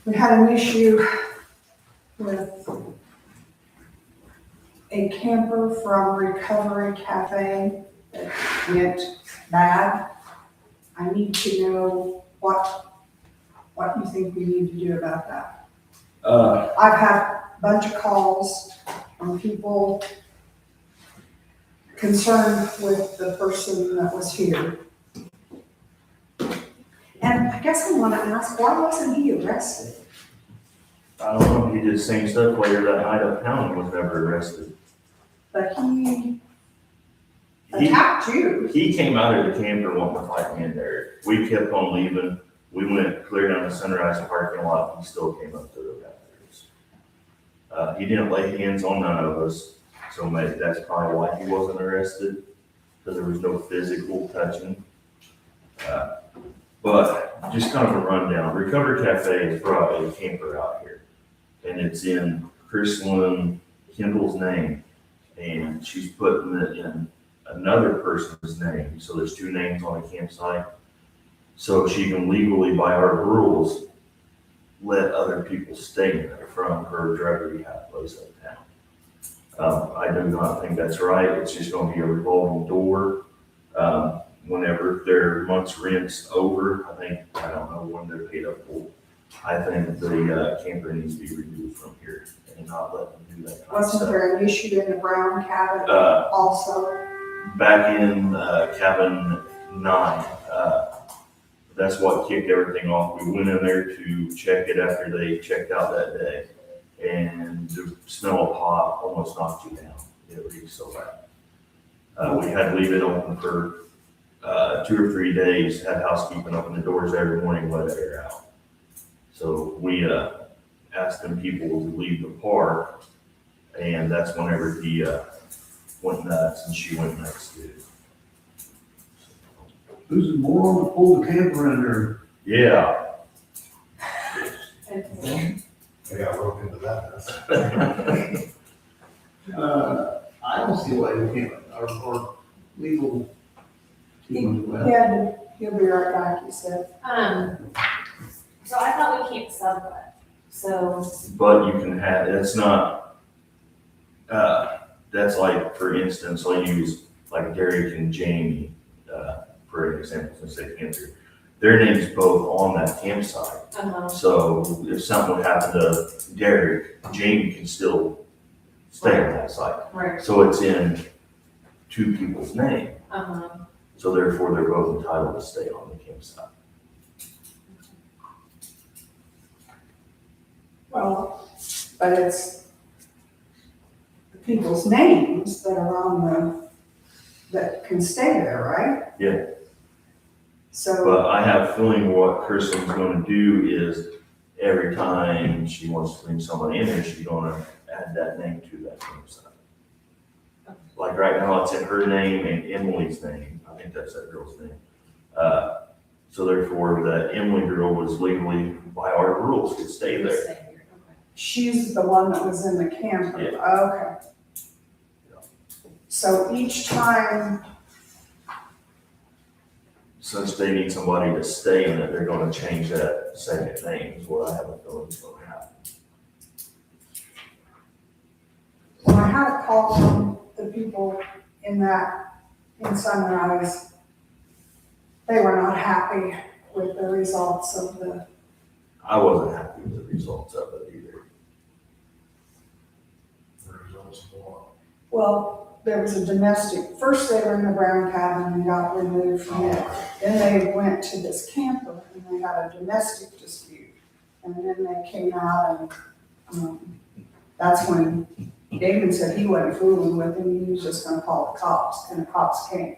We had an issue with a camper from Recovery Cafe that went bad. I need to know what you think we need to do about that. I've had a bunch of calls from people concerned with the person that was here. And I guess I want to ask, why wasn't he arrested? I don't know, he did the same stuff later that night uptown and was never arrested. But he He, attacked you. he came out of the camper wanting to fight me in there. We kept on leaving. We went clear down the Sunrise parking lot. He still came up to the bathrooms. He didn't lay hands on none of us, so maybe that's probably why he wasn't arrested, because there was no physical touching. But just kind of a rundown. Recovery Cafe has brought a camper out here, and it's in Chrislyn Kendall's name, and she's putting it in another person's name. So there's two names on the campsite. So she can legally, by our rules, let other people stay in there from her drug rehab place uptown. I do not think that's right. It's just gonna be a revolving door. Whenever their month's rent's over, I don't know when they're paid up full. I think the camper needs to be removed from here and not let them do that kind of Wasn't stuff. there an issue in the Brown cabin Uh, also? Back in cabin 9, that's what kicked everything off. We went in there to check it after they checked out that day, and the smell of pot almost knocked you down. It reeked so bad. We had to leave it open for 2 or 3 days, had housekeeping open the doors every morning, let air out. So we asked them people to leave the park, and that's whenever he went nuts, and she went nuts too. Who's the moron that pulled the camper in there? Yeah. Yeah, I looked into that. I don't see why we can't, our legal team as well. Yeah, he'll be right back, he said. So I thought we can't sublet, so, But you can have, it's not, that's like, for instance, I'll use like Derek and Jamie, for example, since they came through. Their names both on that campsite. So if something would happen to Derek, Jamie can still stay on that site. right, So it's in two people's name. So therefore, they're both entitled to stay on the campsite. Well, but it's the people's names that are on that can stay there, right? Yeah. So, But I have a feeling what Kirsten's gonna do is every time she wants to bring someone in there, she's gonna add that name to that campsite. Like right now, it's in her name and Emily's name. I think that's that girl's name. So therefore, the Emily girl was legally, by our rules, could stay there. she's the one that was in the camper, okay. So each time, Since they need somebody to stay in it, they're gonna change that second name, is what I have a feeling is gonna happen. when I had a call from the people in Sunrise, they were not happy with the results of the, I wasn't happy with the results of it either. The results of what? well, there was a domestic, first they were in the Brown cabin and got removed from it. Then they went to this camper and they had a domestic dispute. And then they came out and, that's when David said he wasn't fooling with him, he was just gonna call the cops, and the cops came.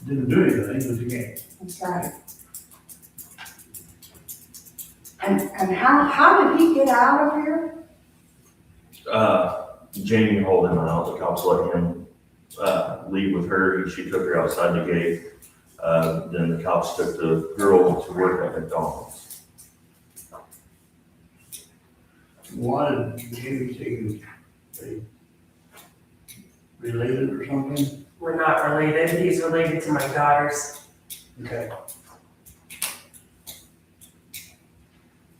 Didn't do anything with the game. That's right. And how did he get out of here? Jamie hauled him out, the cops let him, leave with her, she took her outside the gate. Then the cops took the girl to work at McDonald's. Why did Jamie say they related or something? We're not related. He's related to my daughters. Okay.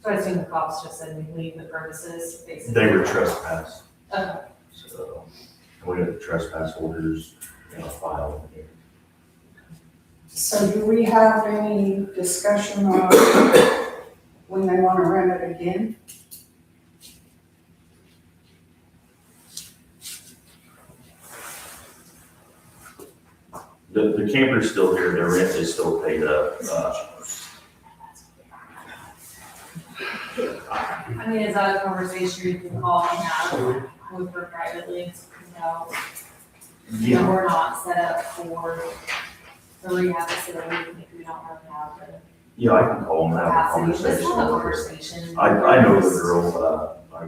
So I assume the cops just said we leave the premises, basically. They were trespassed, Okay. so we got the trespass orders in a file in here. So do we have any discussion on when they wanna rent it again? The camper's still here, their rent is still paid up, I mean, is that a conversation you can call and have with her privately? No, yeah, we're not set up for the rehab facility, if we don't really have the yeah, I can call them and have a capacity. Just conversation. have a with her. conversation. I know the girl, I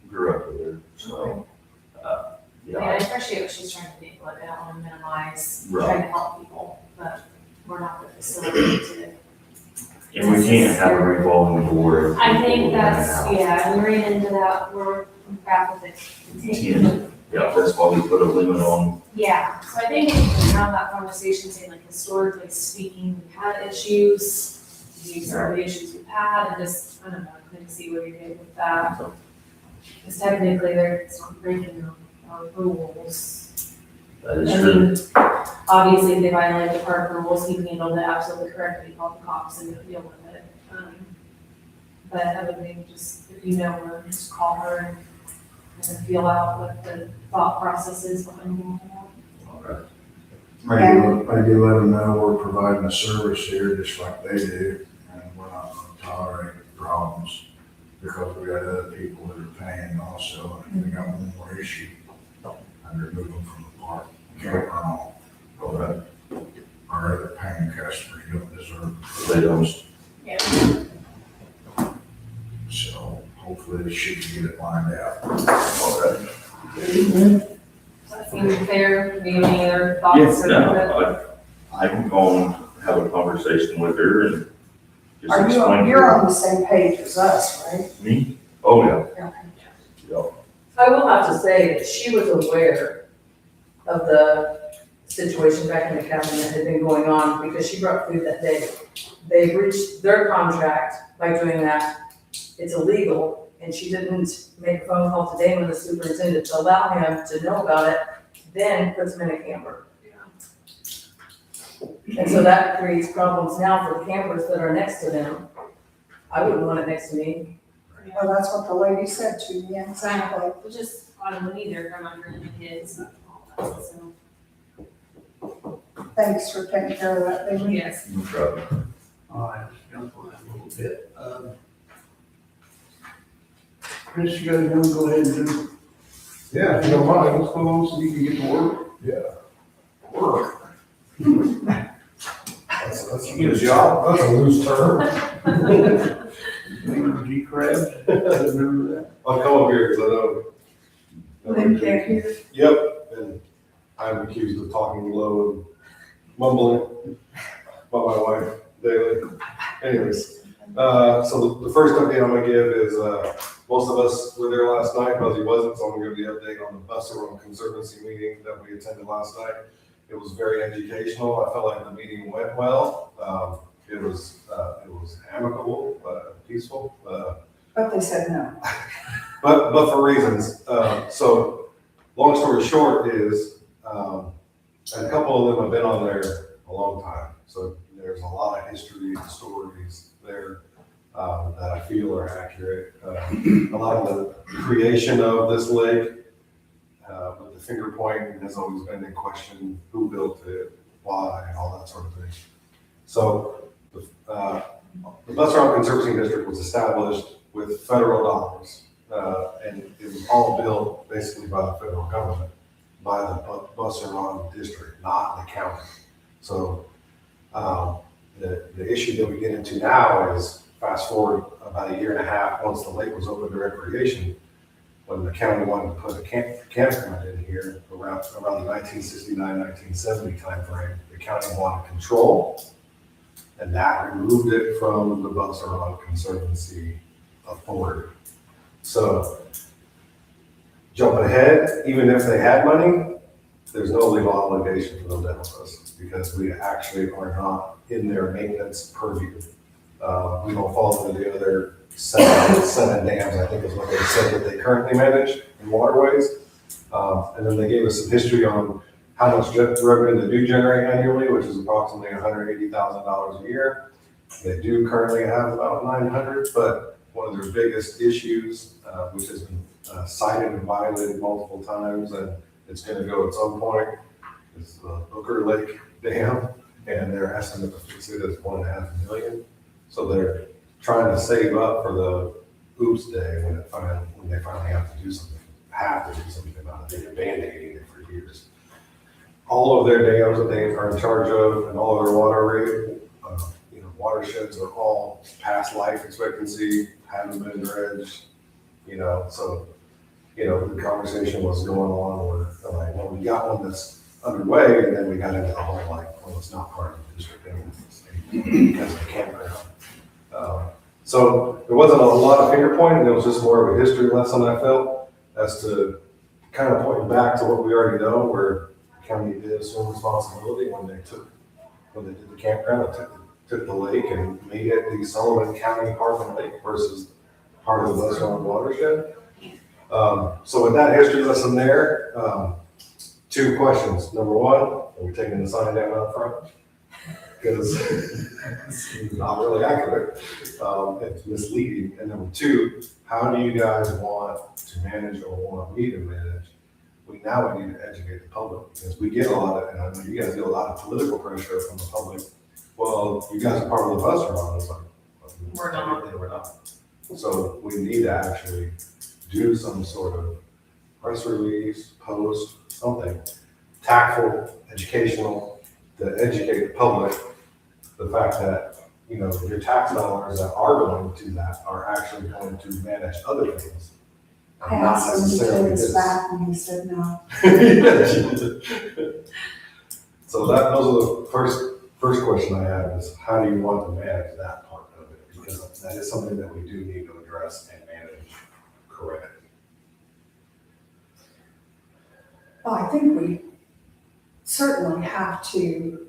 grew up with her, so, Yeah, I yeah, appreciate what she's trying to do, like, I don't wanna minimize, Right. trying to help people, but we're not the facility to. and we can't have a revolving door. of I people think in and that's, out. yeah, we ran into that, we're back with it. 10. Yeah, that's why we put a limit on, Yeah, so I think if you can have that conversation, saying like historically speaking, we've had issues, these are the issues we've had, and just, I don't know, kind of see where you're getting with that. Because technically, they're breaking our rules. that is I true. mean, obviously, if they violate the park rules, he handled it absolutely correctly, called the cops and deal with it. But other than just, if you know her, just call her and feel out what the thought process is behind all that. All right. I do let them know we're providing a service here just like they do, and we're not gonna tolerate problems because we got other people that are paying also, and we got one more issue. And remove them from the park. Can't run off. All right. Our other paying customers don't deserve They don't. it. So hopefully they should get it lined out. All right. Does that seem fair? Do you have any other thoughts? Yes, or- no, I can call and have a conversation with her and just Are you, explain. to you're her. on the same page as us, right? Me? Oh, yeah. Yeah. I will have to say that she was aware of the situation back in the cabin that had been going on because she brought food that day. They breached their contract by doing that. It's illegal, and she didn't make a phone call to Damon, the superintendent, to allow him to know about it, then puts him in a camper. And so that creates problems now for the campers that are next to them. I wouldn't want it next to me. Well, that's what the lady said to me, exactly. We just, I don't know either, come under the kids and all that, so, Thanks for taking care of that, baby. yes. No problem. All right, let's jump on that a little bit. Chris, you guys wanna go ahead and do? Yeah, if you don't mind, let's go so you can get to work. Yeah. Work. That's You get a job. That's a loose term. Maybe G crabs, remember that? I'll come up here because I know. They can't hear. Yep, and I'm accused of talking low and mumbling about my wife daily. Anyways, so the first update I'm gonna give is, most of us were there last night, Buzzy wasn't, so I'm gonna give the update on the Buster Conservancy meeting that we attended last night. It was very educational. I felt like the meeting went well. It was amicable, peaceful, But they said no. but for reasons. So long story short is, and a couple of them have been on there a long time. So there's a lot of history and stories there that I feel are accurate. A lot of the creation of this lake, with the finger pointing has always been in question: who built it, why, all that sort of thing. So the Buster Island Conservancy District was established with federal dollars, and it was all built basically by the federal government, by the Buster Island District, not the county. So the issue that we get into now is, fast forward about a year and a half, once the lake was open to recreation, when the county wanted to put a campground in here around the 1969, 1970 timeframe, the county wanted control, and that removed it from the Buster Island Conservancy authority. So, jumping ahead, even if they had money, there's no legal obligation for them to help us because we actually are not in their maintenance purview. We don't fall into the other seven dams, I think is what they said that they currently manage in waterways. And then they gave us some history on how much revenue they do generate annually, which is approximately $180,000 a year. They do currently have about 900, but one of their biggest issues, which has been cited and violated multiple times, and it's gonna go at some point, is the Booker Lake Dam, and their estimate to fix it is $1.5 million. So they're trying to save up for the oops day when they finally have to do something about it. They've been band-aiding it for years. All of their dams that they are in charge of and all of their watersheds are all past life expectancy, haven't been dredged, so, the conversation was going on where, like, well, we got one that's underway, and then we got into the whole, like, well, it's not part of the district anymore, because of the campground. So there wasn't a lot of finger pointing, it was just more of a history lesson, I felt, as to kind of pointing back to what we already know, where the county did assume responsibility when they did the campground, and took the lake and made it the Sullivan County Park and Lake versus part of the West Run watershed. So with that history lesson there, 2 questions. Number 1, are we taking the sign down out front? Because it's not really accurate. It's misleading. And number 2, how do you guys want to manage or want me to manage? We need to educate the public, because we get a lot of, and I know you guys get a lot of political pressure from the public. Well, you guys are part of the bus run. It's like, We're not. We're not. So we need to actually do some sort of press release, post, something tactful, educational, to educate the public, the fact that, your tax dollars that are going to that are actually going to manage other things. I Not asked him to necessarily take us this. back, and he said no. So those are the first question I have is, how do you want to manage that part of it? Because that is something that we do need to address and manage correctly. Well, I think we certainly have to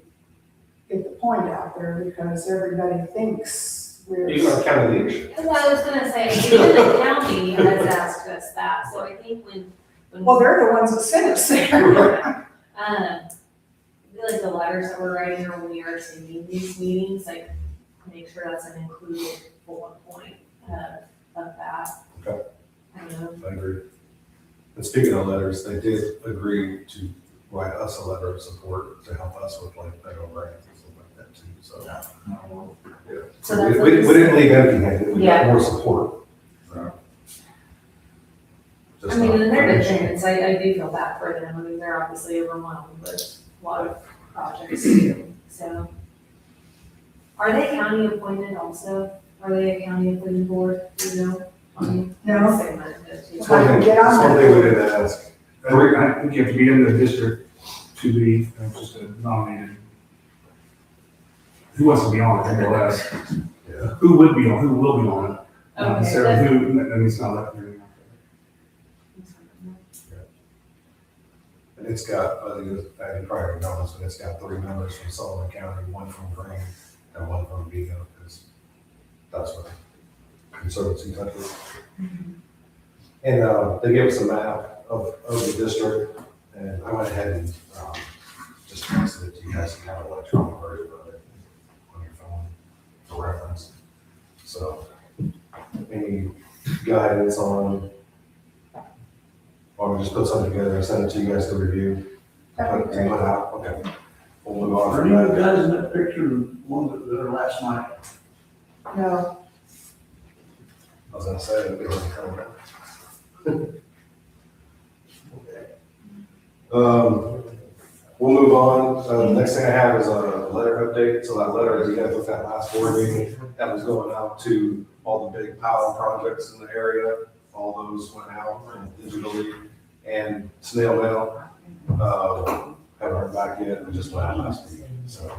get the point out there, because everybody thinks we're. You are county leadership. Well, I was gonna say, even the county has asked us that, so I think when. Well, they're the ones that sent us there. I feel like the letters that we're writing, or when we are attending these meetings, like, make sure that's an included bullet point of that. Okay. I don't know. I agree. And speaking of letters, they did agree to write us a letter of support to help us with like federal grants and stuff like that too, so. Yeah. So that's We didn't leave empty-handed, we got Yeah. more support. I mean, and they're dependents, I do feel bad for them, I mean, they're obviously overwhelmed with a lot of projects to do, so. Are they county appointed also? Are they a county appointed board, No. Same as the two. It's one thing, Get on it's one that. thing we didn't ask. I think you have to be in the district to be just a nominated. Who wants to be on it, MLS? Yeah. Who would be on, who will be on it? Not Okay, necessarily that's- who, I mean, it's not like you're. And it's got, I probably know this, but it's got 3 members from Sullivan County, 1 from Green, and 1 from Vigo, because that's what Conservancy touches. And they gave us a map of the district, and I went ahead and just texted it to you guys to have an electronic version of it on your phone for reference. So, any guidance on, or we just put something together and send it to you guys to review? That'd be To great. put out, okay. We'll move on Are from any of that. the guys in that picture, the one that was there last night? No, I was gonna say, it'd be like coming out. We'll move on. Next thing I have is a letter update. So that letter that you guys looked at last board meeting, that was going out to all the big power projects in the area. All those went out digitally and snail mail. Haven't heard back yet. We just went out last week. So,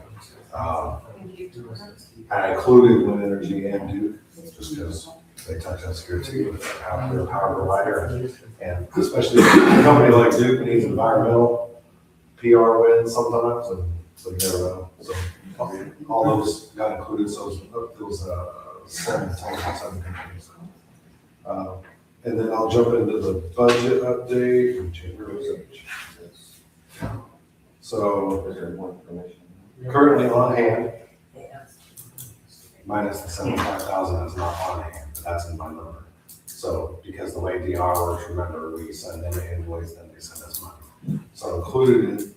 I included Wind Energy and Duke, just because they touch us here too, with their power provider. And especially a company like Duke needs environmental PR wins sometimes, and so you never know. So all those got included, so it was, seven companies. And then I'll jump into the budget update, which is, so Is there more information? currently on hand, minus the 75,000 that's not on hand, but that's in my number. So, because the way DR works, remember, we send them an invoice, then they send us money. So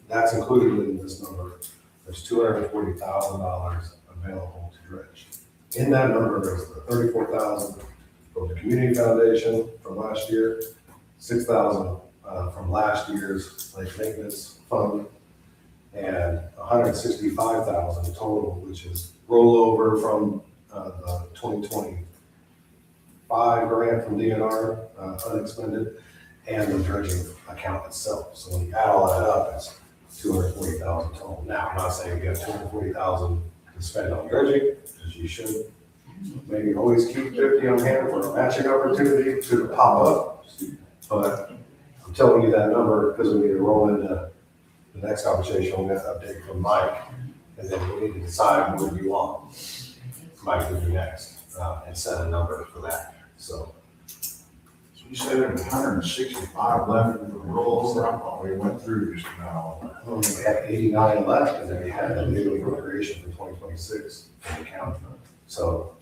that's included in this number, there's $240,000 available to dredge. In that number, there's the 34,000 from the community foundation from last year, 6,000 from last year's lake maintenance fund, and 165,000 total, which is rollover from the 2025 grant from DNR, unexpended, and the dredging account itself. So when you add all that up, it's 240,000 total. Now, I'm not saying you have 240,000 to spend on dredging, because you should maybe always keep 50 on hand for a matching opportunity to pop up. But I'm telling you that number because we need to roll into the next conversation. We'll get an update from Mike, and then we need to decide what you want Mike to do next, and set a number for that. So You said there's 165 left in the rollover. I thought we went through just about. we have 89 left, and then we had a new appropriation for 2026 in the county. So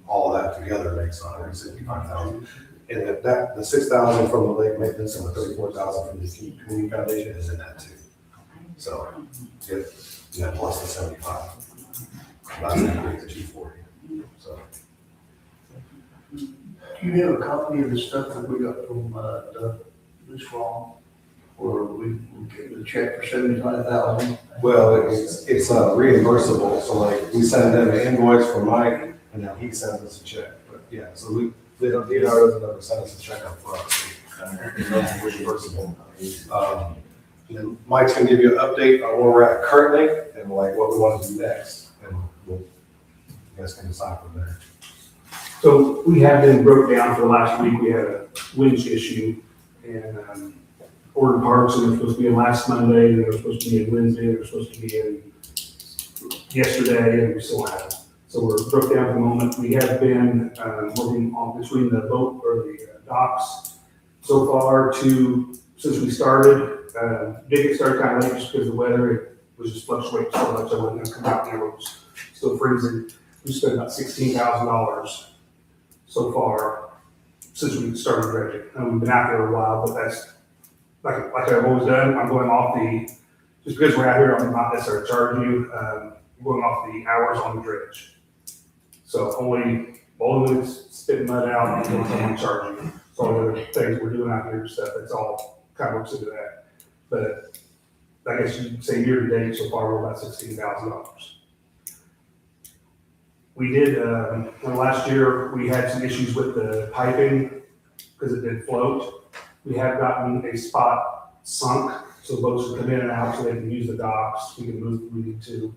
all of that together makes 165,000. And the 6,000 from the lake maintenance and the 34,000 from the community foundation is in that too. So, yeah, plus the 75. That's gonna create the 240. So, Do you have a copy of the stuff that we got from, this fall? Or we gave the check for 75,000? well, it's reimbursable. So like we send them an invoice from Mike, and then he sends us a check. But yeah, so they don't doesn't ever send us a check up front. It's reimbursable. Then Mike's gonna give you an update on where we're at currently and like what we want to do next, and you guys can decide from there. So we have been broke down for the last week. We had a winch issue and ordered parts, and they're supposed to be in last Monday, and they're supposed to be in Wednesday, they're supposed to be in yesterday, and we still haven't. So we're broke down for the moment. We have been working on between the boat or the docks so far since we started. Did get started kind of late just because of the weather. It was just fluctuating so much. I wasn't gonna come out there. It was still freezing. We spent about $16,000 so far since we started dredging. And we've been out there a while, but that's like I've always done. I'm going off just because we're out here, I'm not necessarily charging you. I'm going off the hours on the dredge. So only when it's spitting mud out, and someone charging you. So all the other things we're doing out here, stuff, it's all kind of works into that. But I guess you could say year to date so far, we're about $16,000. We did, last year, we had some issues with the piping because it did float. We have gotten a spot sunk, so boats can come in and out so they can use the docks. We can move, we need to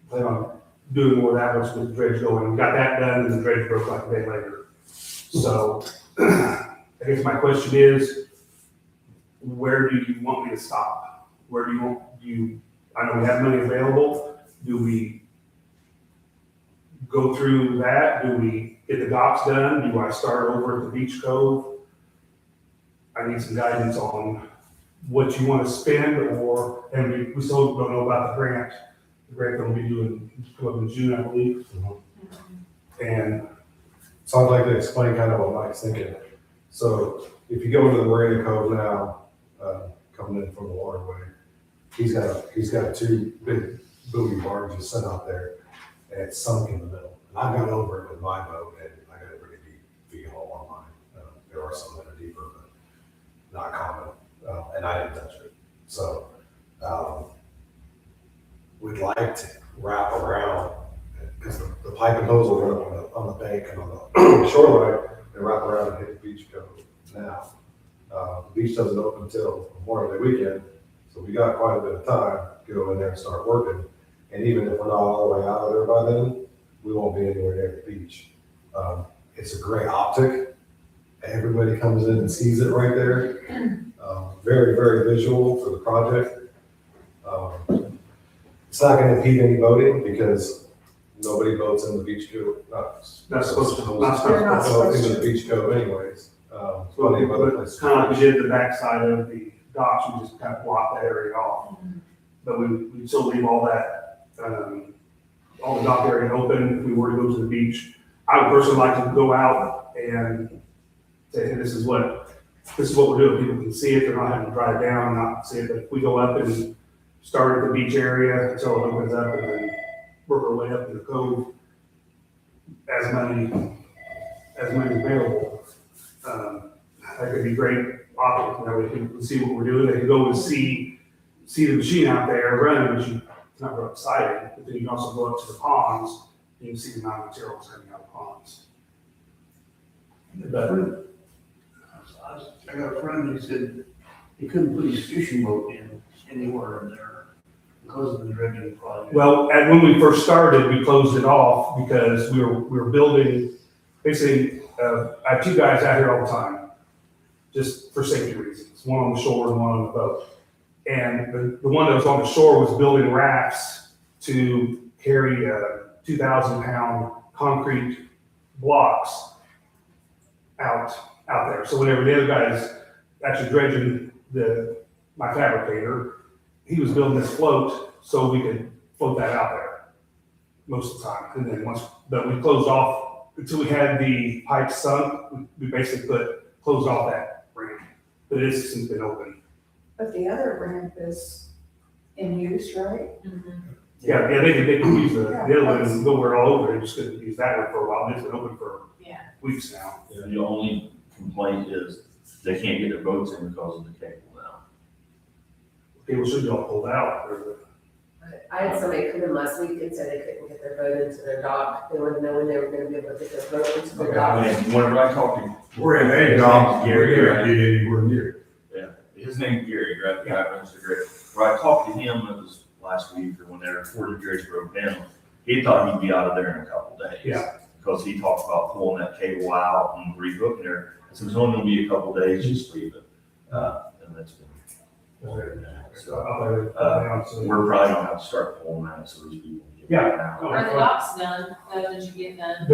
plan on doing more of that once with the dredge going. We got that done and the dredge broke like a day later. So I guess my question is, where do you want me to stop? Where do you I know we have money available. Do we go through that? Do we get the docks done? Do I start over at the beach cove? I need some guidance on what you want to spend, and we still don't know about the grant. The grant that we'll be doing come up in June, I believe. And So I'd like to explain kind of what Mike's thinking. So if you go into the Marina Cove now, coming in from the waterway, he's got two big buoy barges set out there, and it's sunk in the middle. And I've gone over it with my boat, and I got a pretty deep V-hole on mine. There are some that are deeper, but not common, and I didn't touch it. So we'd like to wrap around, because the pipe and hose will run on the bank and on the shoreline, and wrap around and hit the beach cove now. The beach doesn't open until Memorial Day weekend, so we got quite a bit of time to go in there and start working. And even if we're not all the way out of there by then, we won't be anywhere near the beach. It's a great optic. Everybody comes in and sees it right there. Very, very visual for the project. It's not gonna impede any boating because nobody boats in the beach cove. That's supposed to, not They're supposed not to. Go supposed into to. the beach cove anyways. So, Plenty of other but places. kind of like we did the backside of the docks, we just kind of blocked that area off. But we still leave all that, all the dock area open if we were to go to the beach. I would personally like to go out and say, hey, this is what we're doing. People can see it, they're not having to drive down, not see it. But if we go up and start at the beach area until it opens up and then work our way up to the cove, as many available. That could be great option, that way people can see what we're doing, they can go and see the machine out there running, which it's not real exciting, but then you can also go up to the ponds, and you can see the amount of materials coming out of the ponds. But, I got a friend who said he couldn't put his fishing boat in anywhere in there because of the dredging project. well, and when we first started, we closed it off because we were building, basically, I have two guys out here all the time, just for safety reasons, one on the shore and one on the boat. And the one that was on the shore was building rafts to carry 2,000-pound concrete blocks out there. So whenever the other guy's actually dredging my fabricator, he was building this float so we could float that out there most of the time. And then but we closed off until we had the pipe sunk. We basically closed off that ramp, but it's since been open. But the other ramp is in use, right? Yeah, they can use the other one and go where all over. They just couldn't use that one for a while. It's been open for Yeah. weeks now. The only complaint is they can't get their boats in because of the cable now. People should all pulled out. I had somebody come in last week and said they couldn't get their boat into their dock. They wanted to know when they were gonna be able to get their boat into their dock. Whenever I talk to We're in a dock, we can't get anywhere near. his name's Gary, right? The guy runs the grid. When I talked to him, it was last week or whenever before the dredge broke down, he thought he'd be out of there in a couple days. Yeah. Because he talked about pulling that cable out and rehooking her. So it's only gonna be a couple days, just leave it. And that's been. So we're probably gonna have to start pulling that so these people can get Yeah. it out. Are the docks done? Did you get done?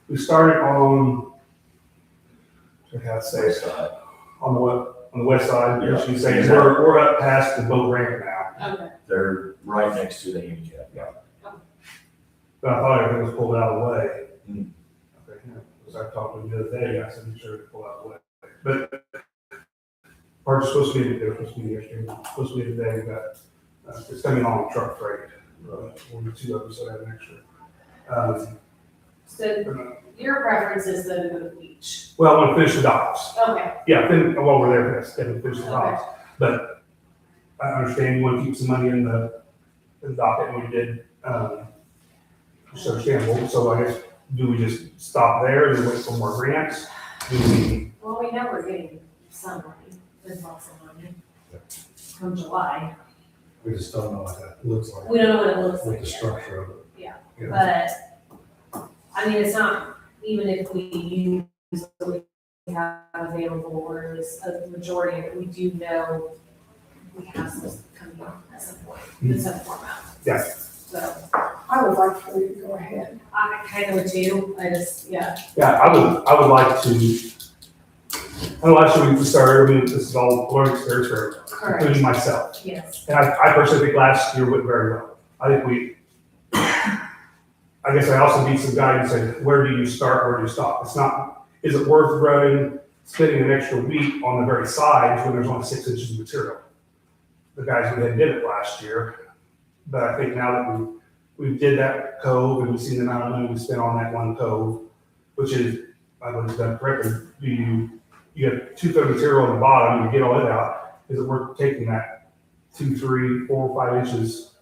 We started on, I can't say, Side. on the west side, Yeah. she's saying, we're up past the boat ramp now. Okay. They're right next to the handicap. But I thought everything was pulled out of the way. Hmm. Okay, yeah, because I talked to him the other day, I said, make sure to pull out of the way. But parts supposed to be, they're supposed to be yesterday, supposed to be today, but it's coming on truck freight. One or two of us that have an extra. So your preference is to go to the beach? Well, I want to finish the docks. Okay. Yeah, while we're there, yes, then finish the docks. But I understand you want to keep some money in the docket, and we did, it's understandable. So I guess, do we just stop there and wait for more grants? Do we, Well, we know we're getting some money, there's lots of money from July. We just don't know what that looks like. We don't know what it looks With like the yet. structure of it. You know? But, I mean, it's not, even if we use what we have available, or is a majority of it, we do know we have some coming up at some point, in some format. Yeah. So, I would like for you to go ahead. I kind of would too, I just, yeah. yeah, I would like to, I don't know, actually, we started, I mean, this is all learning experience for everyone, Correct, including myself. yes. And I personally think last year went very well. I think I guess I also need some guidance on where do you start, where do you stop? It's not, is it worth running, spending an extra week on the very sides when there's only 6 inches of material? The guys who had did it last year, but I think now that we did that cove and we've seen the amount of money we spent on that one cove, which is, I believe it's done correctly, you have 2/3 material on the bottom, you get all it out, is it worth taking that 2, 3, 4, 5 inches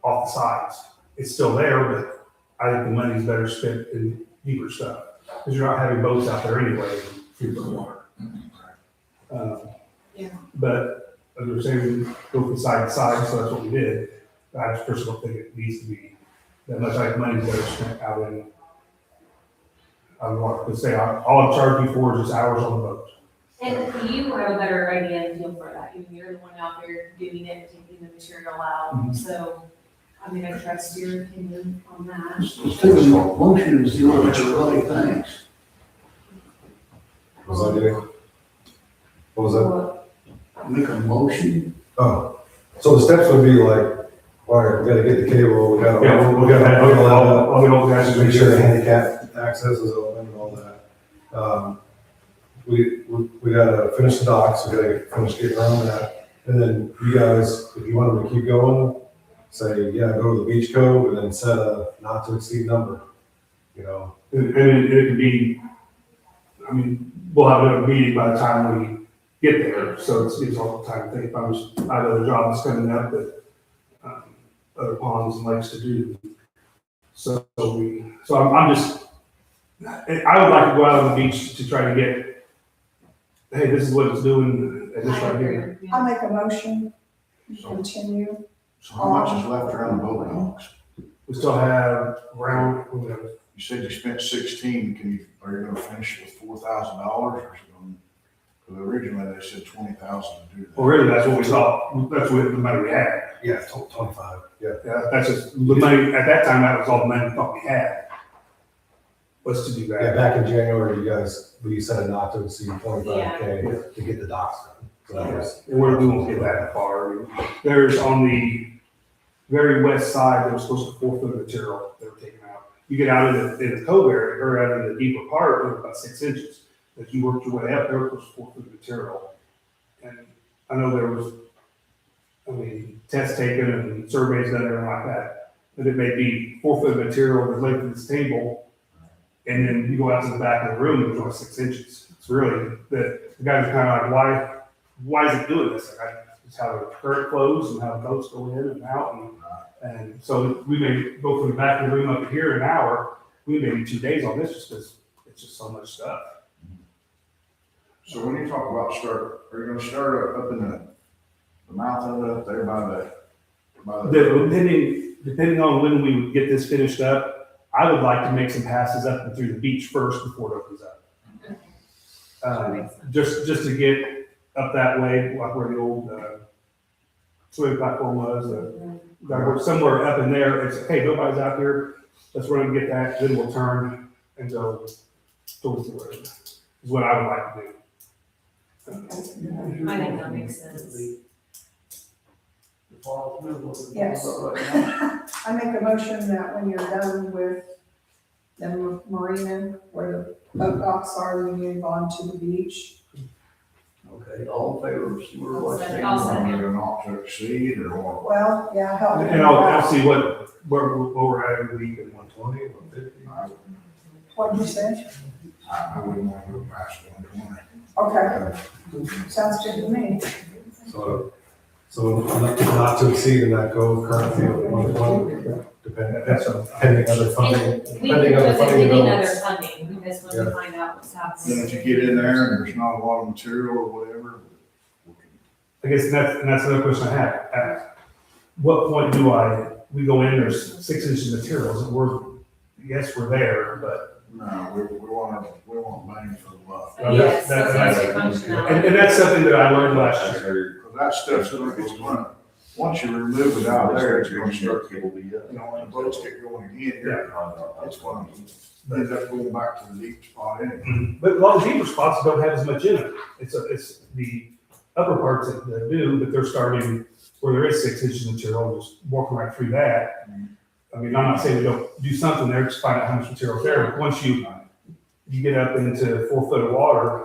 off the sides? It's still there, but I think the money's better spent in deeper stuff, because you're not having boats out there anyway, free from water. Yeah. But, as we were saying, go from side to side, so that's what we did. I just personally think it needs to be that much, like money's better spent out in water, because say, all I'm charging you for is just hours on the boat. And you have a better idea and feel for that. You're the one out there doing it, taking the material out. So, I mean, I trust your opinion on that. Taking motion is doing what everybody thinks. Was that it? What was that? Well, Make a motion. Oh, so the steps would be like, all right, we gotta get the cable, we gotta. Yeah, we gotta have all the old guys. Make sure the handicap access is open and all that. We gotta finish the docks, we gotta finish getting around that. And then you guys, if you want them to keep going, say, yeah, go to the beach code and then set a not to exceed number, you know? And it could be, I mean, we'll have another meeting by the time we get there, so it's all the time to think about, I have other jobs coming up that, other ponds and lakes to do. So I'm just, I would like to go out on the beach to try to get, hey, this is what it's doing, and this I right here. agree. I make a motion, to continue. So how much is left around the boat docks? We still have around, You said you spent 16, are you gonna finish it with $4,000 or is it gonna, because originally they said 20,000 to do that. well, really, that's what we thought, that's what the money we had. Yeah, 25, yeah. Yeah, that's just, the money, at that time, that was all the money we thought we had, was to do Yeah, that. back in January, we set a not to exceed 25K to get the docks done. So that was, And we won't get that far. There's on the very west side, there was supposed to 4 foot of material that were taken out. You get out in the cove area, or out in the deeper part, it was about 6 inches. As you worked your way up, there was 4 foot of material. And I know there was, tests taken and surveys done and everything like that. But it may be 4 foot of material the length of this table, and then you go out to the back of the room, there's only 6 inches. It's really, the guys are kind of like, why is it doing this? Like, it's how the current flows and how the boats go in and out. And so we may go from the back of the room up here an hour, we may be 2 days on this just because it's just so much stuff. So when you talk about are you gonna start up in the mouth of it up there by the. Depending on when we would get this finished up, I would like to make some passes up and through the beach first before it opens up. Just to get up that way, like where the old swimming platform was, gotta work somewhere up in there. It's, hey, nobody's out here, let's run and get that, then we'll turn and go towards the road, is what I would like to do. I think that makes sense. Yes. I make a motion that when you're done with the marina, where the boat docks are, you move on to the beach. Okay, all in favor, see where we're saying. I'll second. Are you not to exceed or what? Well, yeah, help me. And I'll see where we're at every week. 120, 150. What'd you say? I wouldn't want to go past 120. Okay, sounds good to me. So not to exceed in that code currently, 120, depending other funding. And we Depending on the propose funding getting developments. other funding, because when we find out what's Then happening. if you get in there and there's not a lot of material or whatever, I guess that's another question I have. At what point do we go in, there's 6 inches of materials, and we're there, but, no, we want bang for the buck. Yes, That's- that's that's- functionality. and that's something that I learned last year. Because that stuff's gonna, once you remove it out there, it's gonna start, you know, when the boats get going again, it's gonna end up going back to the deep spot anyway. But a lot of deeper spots don't have as much in it. It's the upper parts that do, but they're starting where there is 6 inches of material, just walking right through that. I mean, I'm not saying we don't do something there, just find out how much material is there, but once you get up into 4 foot of water,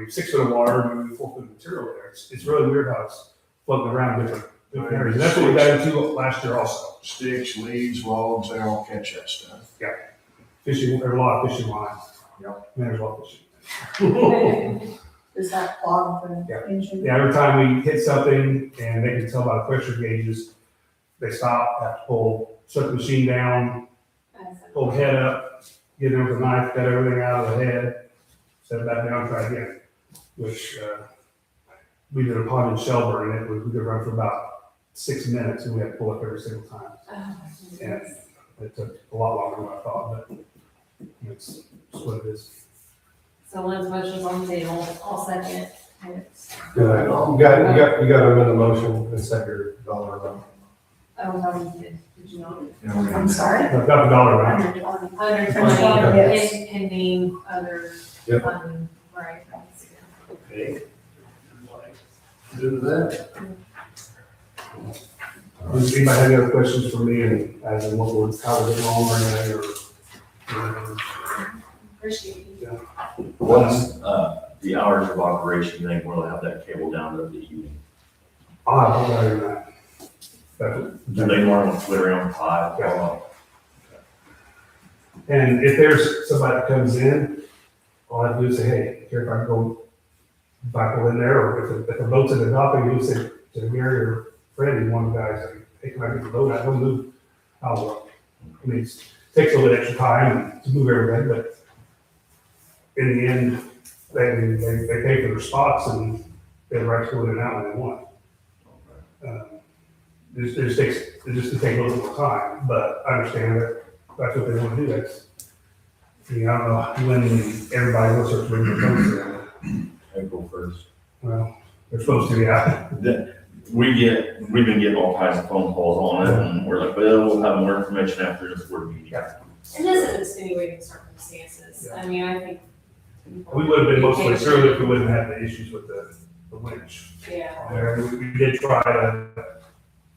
6 foot of water, maybe 4 foot of material there, it's really weird how it's floating around different areas. And that's what we got into last year also. Sticks, leaves, logs, they all catch that stuff. Fishing, there's a lot of fishing lines. Yep. Man, there's a lot of fishing. Does that clog the engine? Yeah, every time we hit something and they can tell by the pressure gauges, they stop, have to shut the machine down, pull the head up, get in with a knife, cut everything out of the head, set it back down, try again. Which, we did a pond in Shelburne and we could run for about 6 minutes and we had to pull up every single time. And it took a lot longer than I thought, but it's what it is. So Lynn's motion's on the table, I'll second. Good. You got to amend the motion and set your dollar amount. Oh, no, you did you not? I'm sorry? Not the dollar amount. 120, Yes. pending other Yep. funding, right? Okay. Do that. Does anybody have any other questions for me, and as in what was, how was it wrong or anything, or? Appreciate you. What's, the hours of operation, you think we'll have that cable down to the evening? I'll have to do that. Do they normally split around 5? Yeah. And if there's somebody that comes in, all I have to do is say, hey, here, if I can go, if I go in there, or if a boat's in the dock, I can just say to Gary or Freddie, one of the guys, like, hey, can I get the boat? I don't move. I mean, it takes a little bit extra time to move everything, but in the end, they pay for their spots and they're right to go in and out when they want. It just takes a little more time, but I understand that that's what they want to do. That's, I don't know when everybody wants to bring their phones in. April 1st. Well, they're supposed to, yeah. We've been getting all kinds of phone calls on it, and we're like, well, we'll have more information after this board meeting. And this is extenuating circumstances, I mean, I think. We would have been mostly through if we wouldn't have the issues with the winch. Yeah, We did try to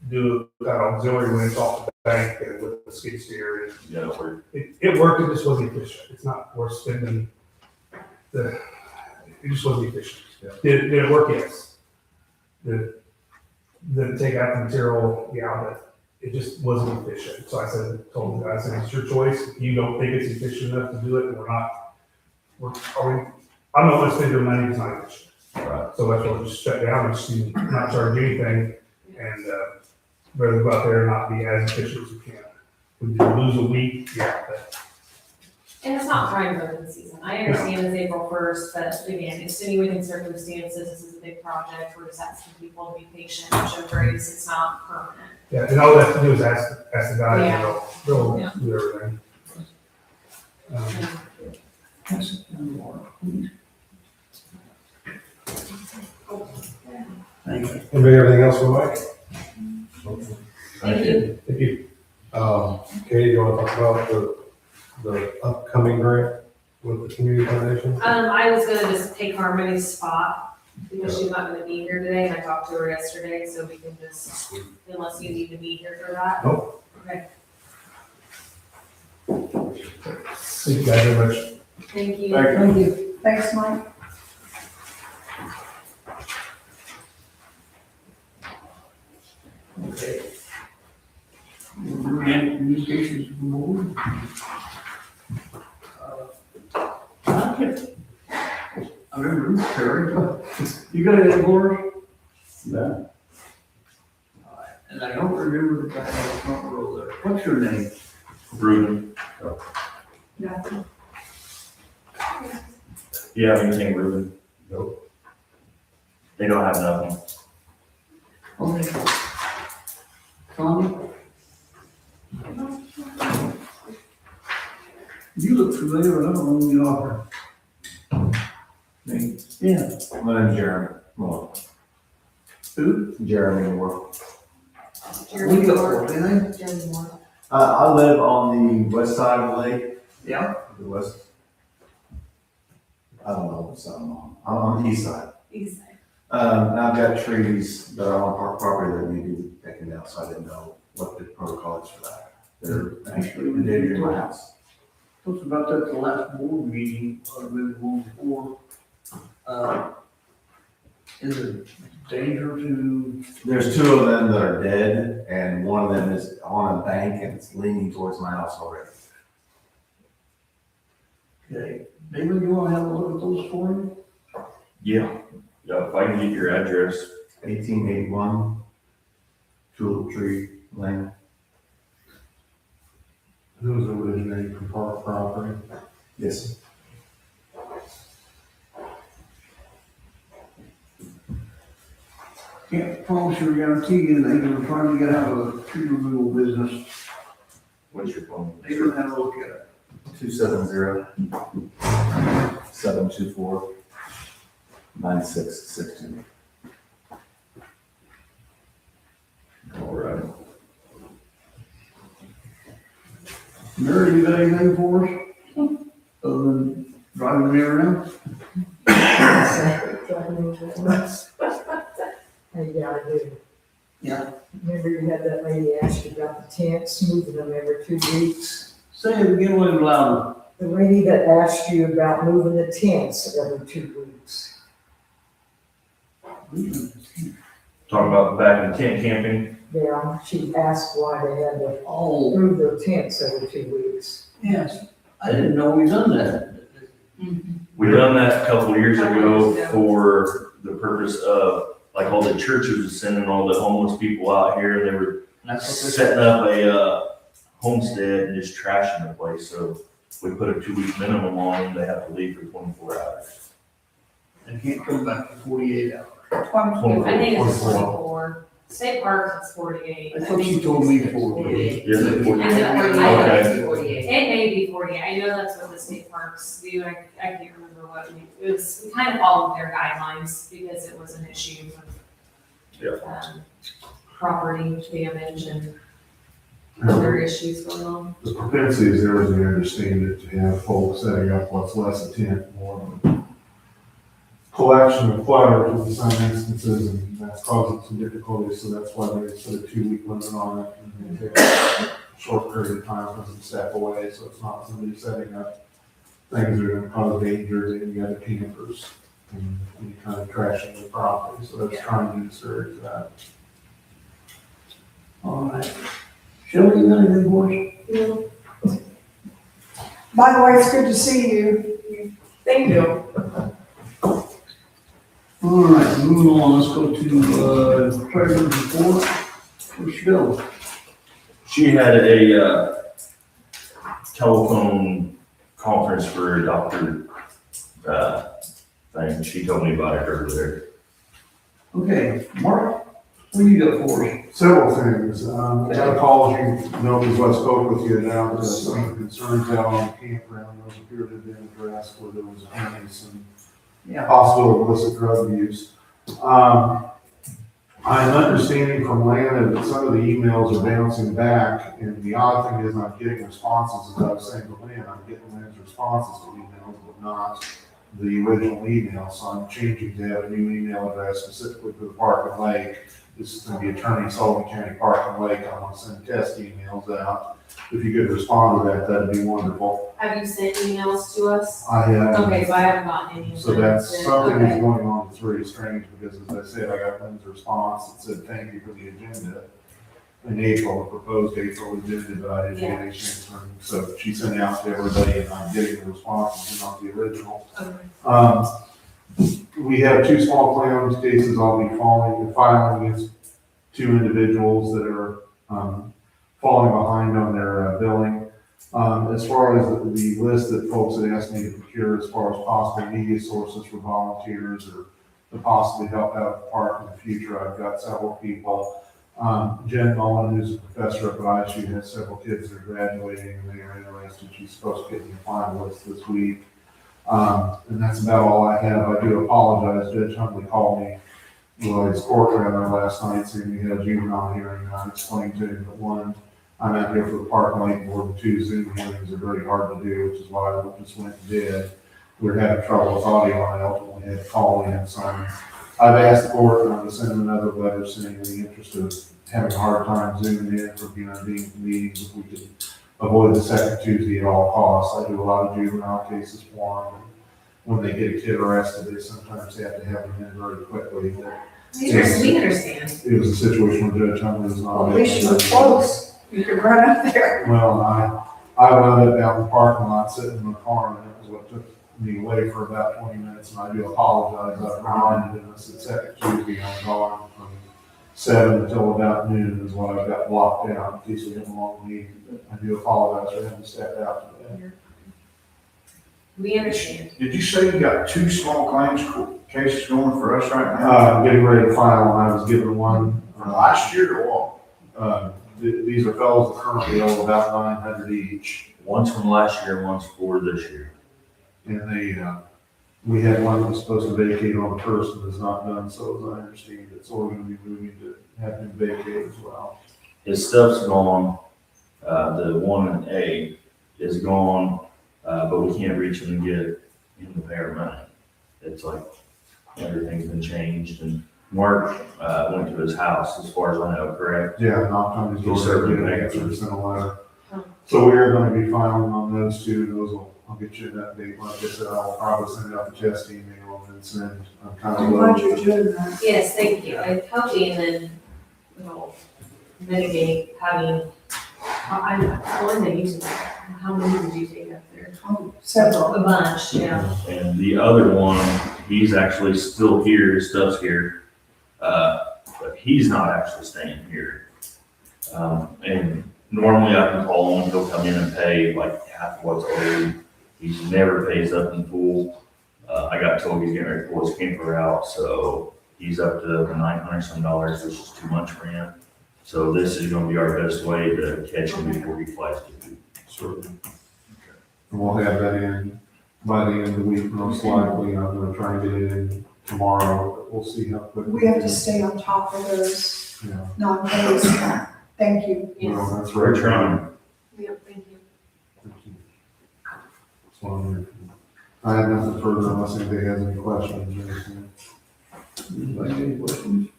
do kind of auxiliary winch off the bank and with the skid steer. And Yeah, it worked, it just wasn't efficient. It's not worth spending it just wasn't efficient. Yeah. Did it work? Yes. Did it take out the material? Yeah, but it just wasn't efficient. So I told the guys, it's your choice. If you don't think it's efficient enough to do it, I'm not gonna spend your money, it's not efficient. right. So that's why we'll just shut down and just not charge anything and, rather go out there and not be as efficient as you can. Would you lose a week? Yeah, but and it's not prime boating season, I understand it's April 1st, but again, extenuating circumstances, this is a big project, we're just asking people to be patient, show grace, it's not permanent. yeah, and all they have to do is ask the guys, Yeah. and they'll Yeah. do everything. Thank you. Everything else for Mike? Thank you. If you, Katie, you want to talk about the upcoming grant with the community foundation? I was gonna just take Harmony's spot, because she's not gonna be here today, and I talked to her yesterday, so we can just, unless you need to be here for that. Nope. Okay, thank you guys very much. thank you. Thank you. Thanks, Mike. Okay. Grant communications board. I remember, Terry, you got any more? No. And I don't remember the guy on the front row there. What's your name? Ruben, Yeah. you have anything, Ruben? Nope. They don't have nothing. Okay. Tommy? You look familiar, I don't know who you are. Me? Yeah. My name's Jeremy Moore. Who? Jeremy Moore. Jeremy We got Moore. one, didn't Jeremy Moore. I live on the west side of the lake, they? Yeah. the west. I don't know what side I'm on. I'm on the east side. He's, And I've got trees that are on our property that need to be taken down, so I didn't know what the protocol is for that. They're actually endangering my house. Talked about that at the last board meeting, or maybe the one before. Is it danger to, There's two of them that are dead, and one of them is on a bank and it's leaning towards my house already. okay, David, you wanna have a look at those for me? Yeah, if I can get your address. 1881 Tulip Tree Lane. Those originating from park property. Yes. Can't promise you or guarantee anything, we're trying to get out of the tree removal business. What's your phone? David, have a look at it. 270 724-9662. All right. Mary, you got anything for us? Other than driving me around? Hey, yeah, I do. Yeah. Remember you had that lady ask you about the tents, moving them every 2 weeks? Say it again a little louder. The lady that asked you about moving the tents every 2 weeks. Talking about back in tent camping. Yeah, she asked why they had to Oh, move their tents every 2 weeks. yes. I didn't know we done that. We done that a couple of years ago for the purpose of, like, all the churches were sending all the homeless people out here, and they were That's what setting up a homestead and just trashing the place. So we put a 2-week minimum on them. They have to leave for 24 hours. they can't come back for 48 hours. 24. I think it's 24. State parks, it's 48. I thought you told me 48. Is it 40? I know, Okay. Forty-eight. It may be 48. I know that's what the state parks do. I can't remember what we kind of followed their guidelines because it was an issue with property damage and other issues going on. The propensity is there, as we understand it, to have folks setting up what's less a tent, more of a collection of clutter in some instances, and that's causing some difficulties, so that's why they put a 2-week limit on it, and they take a short period of time for them to step away, so it's not somebody setting up things that are gonna cause danger to any other campers, and any kind of trashing the property, so that's trying to discourage that. All right. Shelley, you got anything for us? By the way, it's good to see you. Thank you. All right, moving on, let's go to, treasurer's report. Where'd she go? She had a telephone conference for a doctor thing. She told me about it earlier. Okay, Mark, what do you got for us? Several things. I got a call, as you know, because I spoke with you about some concerns out on the campground. Those appear to have been addressed where there was apparently some Yeah. possible illicit drug use. I'm understanding from Lana that some of the emails are bouncing back, and the odd thing is I'm getting responses, as I was saying to Lana, I'm getting Lana's responses to emails, but not the original email. So I'm changing to have a new email address specifically for the Park and Lake. This is going to be Attorney Sullivan County Park and Lake. I want to send test emails out. If you could respond to that, that'd be wonderful. Have you sent emails to us? I have. Okay, so I haven't gotten any. of So them. that's something Okay. that's going on that's really strange, because as I said, I got Lynn's response that said, thank you for the agenda. In April, the proposed April agenda, but I didn't get anything from, so she sent out to everybody, and I'm getting the responses, not the original. Okay. We have 2 small claims cases I'll be filing against 2 individuals that are, falling behind on their billing. As far as the list that folks had asked me to procure as far as possible media sources for volunteers or to possibly help out the park in the future, I've got several people. Jen Mullen, who's a professor up at ISU, has several kids that are graduating and they are interested. She's supposed to get me a finalist this week. And that's about all I have. I do apologize. Judge Huntley called me while his court ran there last night, saying we had a juvenile hearing, and I explained to him that 1, I'm out here for the Park and Lake Board, and 2, Zoom hearings are very hard to do, which is why I just went and did. We were having trouble with audio, and I ultimately had to call in, so I've asked the court, and I'm gonna send them another letter saying in the interest of having a hard time zooming in for being meetings, if we could avoid the second Tuesday at all costs. I do a lot of juvenile cases for them. When they get a kid arrested, they sometimes have to have them in very quickly. We understand. It was a situation where Judge Huntley was not. Well, at least you were close. You could run up there. Well, I wound up out in the parking lot sitting in the car, and that was what took me away for about 20 minutes, and I do apologize. I reminded him, I said, second Tuesday, I'm gone from 7 until about noon is what I've got blocked out in case we have a long meeting. But I do apologize for having to step out today. We understand. Did you say you got 2 small claims cases going for us right I'm getting ready to file, and I was given one. Last year or what? These are fellows that currently owe about $900 each. One's from last year, one's for this year. And We had one that was supposed to vacate on the first and has not done so, as I understand it, so we're gonna be moving to have him vacate as well. His stuff's gone, the one in A is gone, but we can't reach him and get him to pay our money. It's like, everything's been changed, and Mark, went to his house, as far as I know, correct? Yeah, knocked on his door, He served gave him an back. answer, sent a letter. So we are gonna be filing on those two, I'll get you an update, like I said, I'll probably send out the test email and then send, I'm kind of I'm glad low. you're doing that. Yes, thank you. I'm hoping then it'll mitigate having, I'm willing to use it. How many did you take up there? Oh, several. A bunch, yeah. And the other one, he's actually still here, his stuff's here, but he's not actually staying here. And normally I can call him, he'll come in and pay like half what's owed. He's never pays up in full. I got told he's getting ready to pull his camper out, so he's up to $900 some, which is too much for him. So this is gonna be our best way to catch him before he flies to. Certainly. And we'll have that in by the end of the week, most likely, I'm gonna try and get it in tomorrow, but we'll see how quick. We have to stay on top of those Yeah, non-pays. Thank you. well, that's We're right. trying. Yeah, thank you. That's what I'm here for. I have nothing further unless anybody has any questions or anything. Anybody any questions?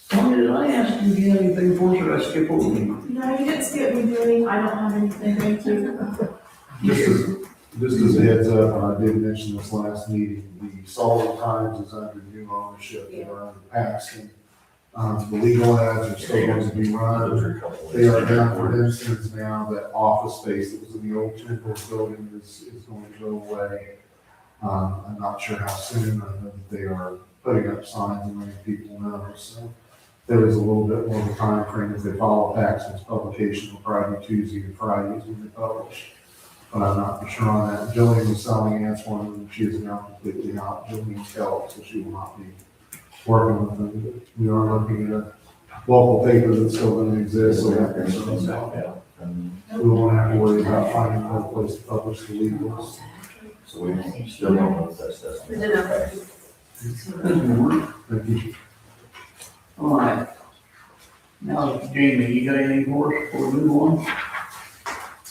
Tony, did I ask you, do you have anything for us, or did I skip over you? No, you didn't skip me doing, I don't have anything, thank you. Just as a heads up, and I did mention this last meeting, the Solid Times is under new ownership, they are under Paxton. The legal ads are still going to be run. Those are a couple. They are down for instance now, that office space that was in the old Timbers building is going to go away. I'm not sure how soon, I know that they are putting up signs and letting people know, so. There is a little bit more of a time frame if they follow Paxton's publication, will probably be Tuesday and Fridays when they publish. But I'm not for sure on that. Jillian was selling Antoine, and she is now completely out. Jillian's help, so she will not be working with them. But we are looking at a local paper that's still going to exist, so that concerns us. We won't have to worry about finding another place to publish the legals. So we still don't know if that's. Thank you. All right. Now, Jamie, you got anything for us before we move on?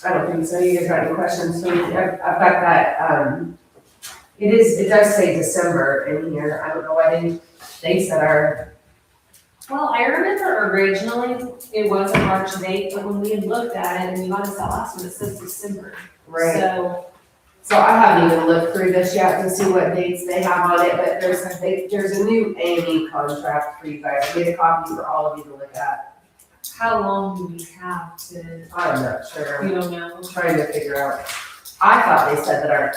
I don't think so. You guys got any questions? So I've got that, it does say December in here. I don't know why they said our, Well, I remember originally it was a March date, but when we had looked at it and you got us that last one, it says December. right? So, So I haven't even looked through this yet to see what dates they have on it, but there's a new A&E contract for you guys. I made a copy for all of you to look at. how long do we have to, I'm not sure. we don't know. I'm trying to figure out. I thought they said that our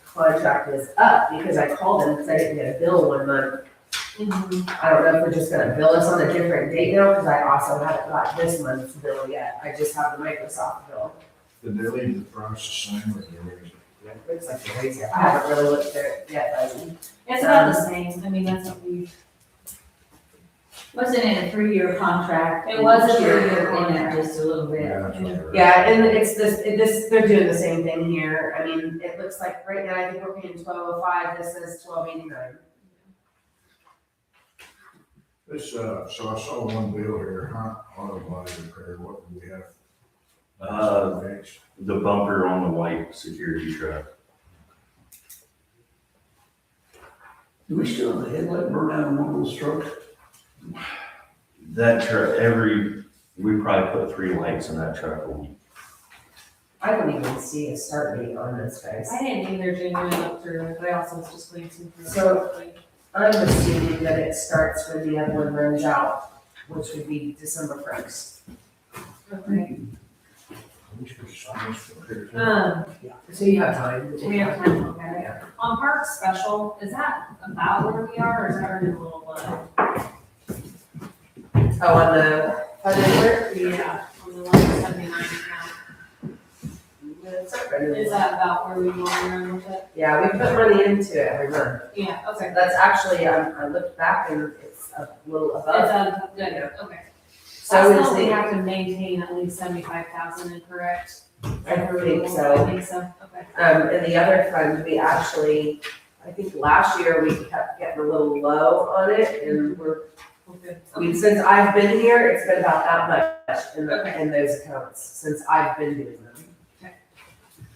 contract was up because I called them because I didn't get a bill 1 month. I don't know if they're just gonna bill us on a different date now, because I also haven't got this month's bill yet. I just have the Microsoft bill. Did they leave the price the same or did they raise it? Looks like they're raising it. I haven't really looked at it yet, but It's about the same, I mean, that's what we, Wasn't it a 3-year contract? It was a Each year 3-year went up contract. Just a little bit. Yeah, that's what they raised. yeah, and it's they're doing the same thing here. I mean, it looks like right now, I think we're paying $12.05, this is $12.89. This, so I saw one bill here, auto body repair, what do we have? Next. The bumper on the white security truck. Do we still have a headlight burn out on one of those trucks? That truck, we probably put 3 lights in that truck a week. I don't even see a start date on this, guys. I didn't either genuinely look through it, but I also was just glancing through it. So- I'm assuming that it starts when the other one runs out, which would be December 1st. Okay. We should sign this for here, too. So you have time. We have time, okay. On Park Special, is that about where we are, or is that already a little low? Oh, on the other Yeah, on the 179 account. Is that about where we want to run with it? Yeah, we put money into it every month. Yeah, okay. That's actually, I looked back and it's a little It's above. good, okay. So That's is they the, have to maintain at least 75,000, correct? I think so. I think so, okay. And the other fund, we actually, I think last year we kept getting a little low on it and Okay. I mean, since I've been here, it's been about that much Okay. in those accounts, since I've been doing them.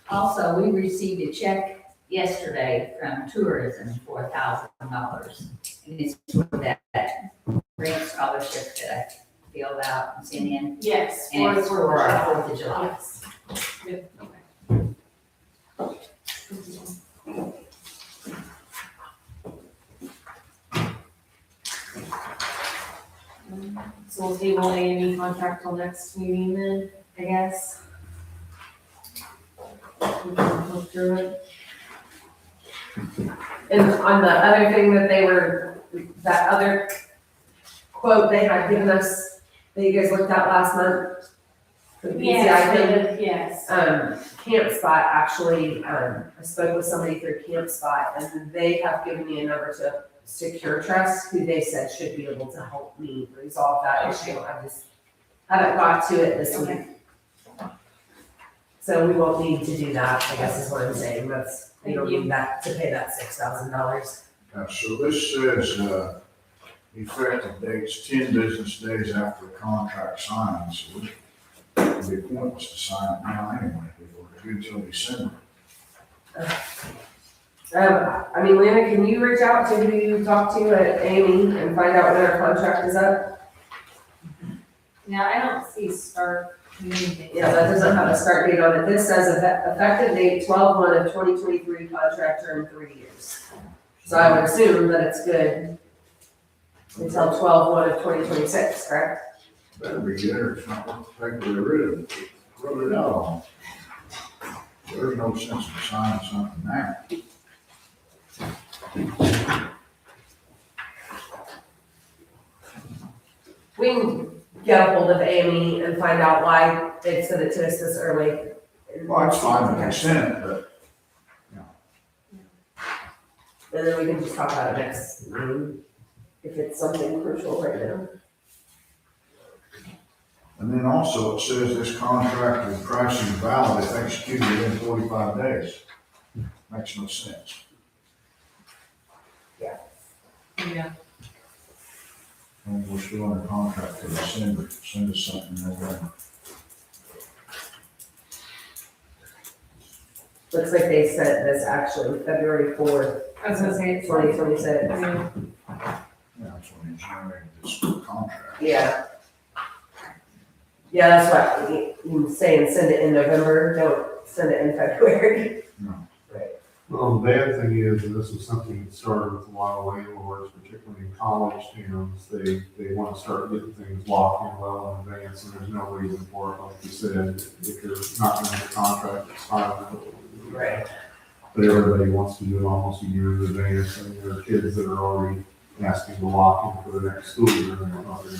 Also, we received a check yesterday from tourism for $1,000. And it's for that grant scholarship that I filled out and sent in. Yes. And it's for our 4th of July. Yes. Good, okay. So we'll table A&E contract till next meeting then, I guess. We can look through it. And on the other thing that other quote they had given us, that you guys looked at last month. For the PCI thing. Yes. Camp Spot actually, I spoke with somebody through Camp Spot and they have given me a number to Secure Trust, who they said should be able to help me resolve that issue. I just haven't got to it this week. So we won't need to do that, I guess is what I'm saying. We don't need that to pay that $6,000. So this says, effective dates 10 business days after the contract signs. So the point was to sign it now anyway, before it's due till December. I mean, Lana, can you reach out to who you talked to at Amy and find out when our contract is up? Yeah, I don't see start anything. Yeah, that doesn't have a start date on it. This says effective date 12/1 of 2023, contract term 3 years. So I would assume that it's good until 12/1 of 2026, correct? Better be good, or it's not worth the paper they're rid of it. Wrote it out on. There's no sense in signing something now. We can get a hold of Amy and find out why they sent it to us this early. Well, it's fine if they send it, but And then we can just talk about it next meeting, if it's something crucial right now. and then also it says this contract is pricing valid if executed within 45 days. Makes no sense. Yeah. And we're still under contract for December, send us something in November. Looks like they sent this actually February 4th, I was gonna say, 2026. yeah. Yeah, that's when he generated this contract. Yeah. Yeah, that's what you saying, send it in November, don't send it in February. Well, the bad thing is, and this is something that started with a lot of landlords, particularly in college towns, they want to start getting things locked in well in advance, and there's no reason for it, like you said, if you're not going to get a contract, it's fine. Right. But everybody wants to do it almost a year in advance, and there are kids that are already asking to lock in for the next school year, and they're not gonna.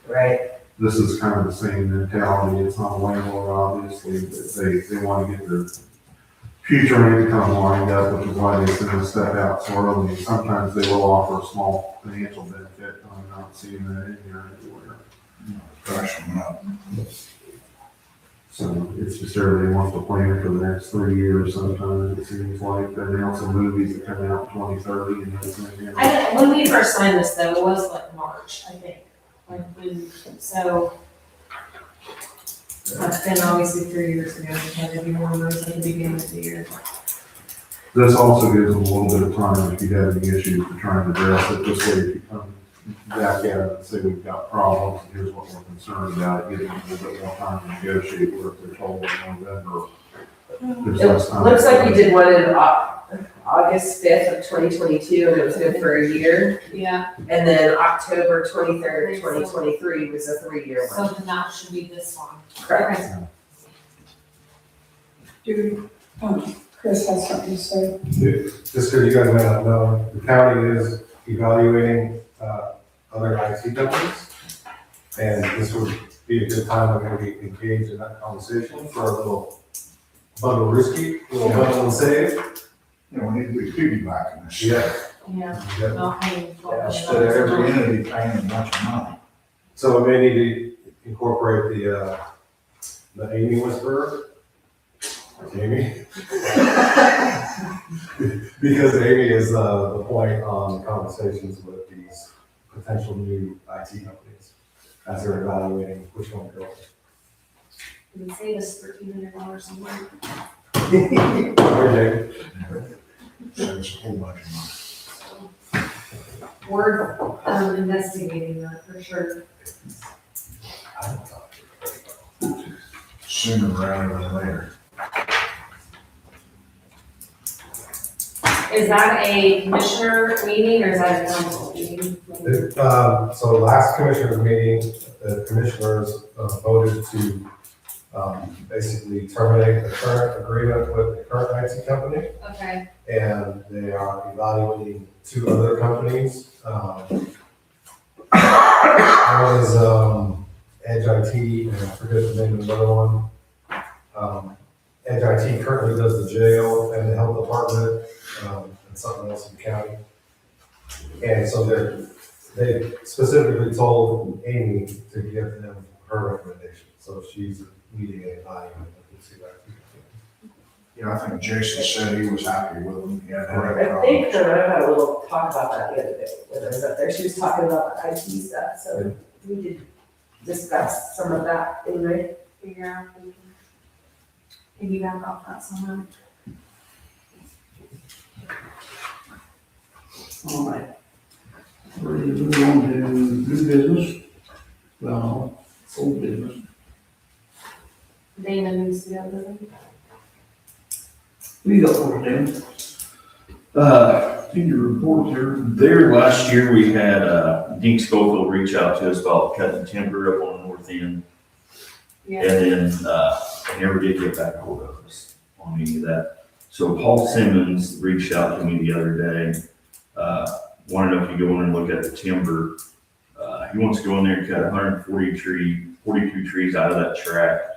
Right. This is kind of the same mentality, it's not a landlord, obviously, but they want to get their future income lined up, which is why they send us stuff out so early. Sometimes they will offer a small financial benefit, I'm not seeing that in here anywhere. Price them up. So it's just everybody wants to plan for the next 3 years sometimes, it seems like, they're announcing movies that come out in 2030 and everything. When we first signed this though, it was like March, I think. So that's been obviously 3 years ago, we had to be more of those at the beginning of the year. This also gives them a little bit of time if you have any issues to try and address it, this way if you come back at it and say we've got problems, and here's what we're concerned about, giving them a little bit more time to negotiate, where if they're told in November, there's less time. It looks like we did one in August 5th of 2022, and it was good for a year. Yeah, And then October 23rd, 2023 was a 3-year one. so then that should be this one. Correct. Chris has something to say. Just so you guys may not know, the county is evaluating other IT companies. And this would be a good time to maybe engage in that conversation for a little bundle risky, a little bundle and save. You know, we need to be piggybacking this. Yeah. Yeah. Yeah. Well, hey, Instead of every entity paying a bunch of money. So we may need to incorporate the Amy Whisperer. Amy. Because Amy is the point on conversations with these potential new IT companies as they're evaluating which one to go with. Did we save us $1,300 somewhere? Okay. There's a whole bunch of money. We're investigating that for sure. Sooner rather than later. Is that a commissioner meeting or is that a council meeting? So last commissioners meeting, the commissioners voted to basically terminate the current agreement with the current IT company. Okay, And they are evaluating 2 other companies. One is Edge IT, and I forget the name of the other one. Edge IT currently does the jail and the health department, and something else in the county. And so they specifically told Amy to give them her recommendation. So she's leading and evaluating the 2 IT companies. Yeah, I think Jason said he was happy with them. He hadn't had any I think problems. that I had a little talk about that the other day when I was up there. She was talking about the IT stuff, so we did discuss some of that anyway. figure out if we can piggyback off that somehow. All right. We're ready to move on to new business. Well, old business. Dana needs to be able to. We got one of senior reports here. There, last year, we had, Dink Schofield reach out to us about cutting timber up on the north end. Yeah. And then, they never did get back hold of us on any of that. So Paul Simmons reached out to me the other day, wanted to know if you go in and look at the timber. He wants to go in there and cut 42 trees out of that tract.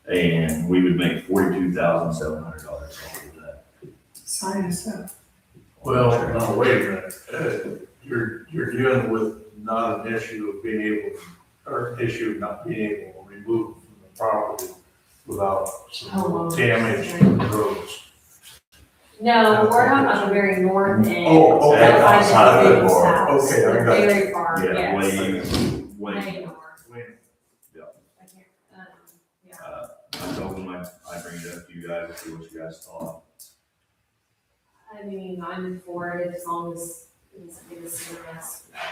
And we would make $42,700 off of that. Sign us up. Well, no, wait a minute. You're dealing with not an issue of being able, or an issue of not being able to remove from the property without some damage to the roads. No, we're talking about the very north end. Oh, okay, outside of the bar. house. Okay, I They're got you. very far, Yeah, yes. way Way north. Yeah. I can't, yeah. I told him I'd bring it up to you guys, see what you guys thought. I mean, I'm for it as long as it's a Is he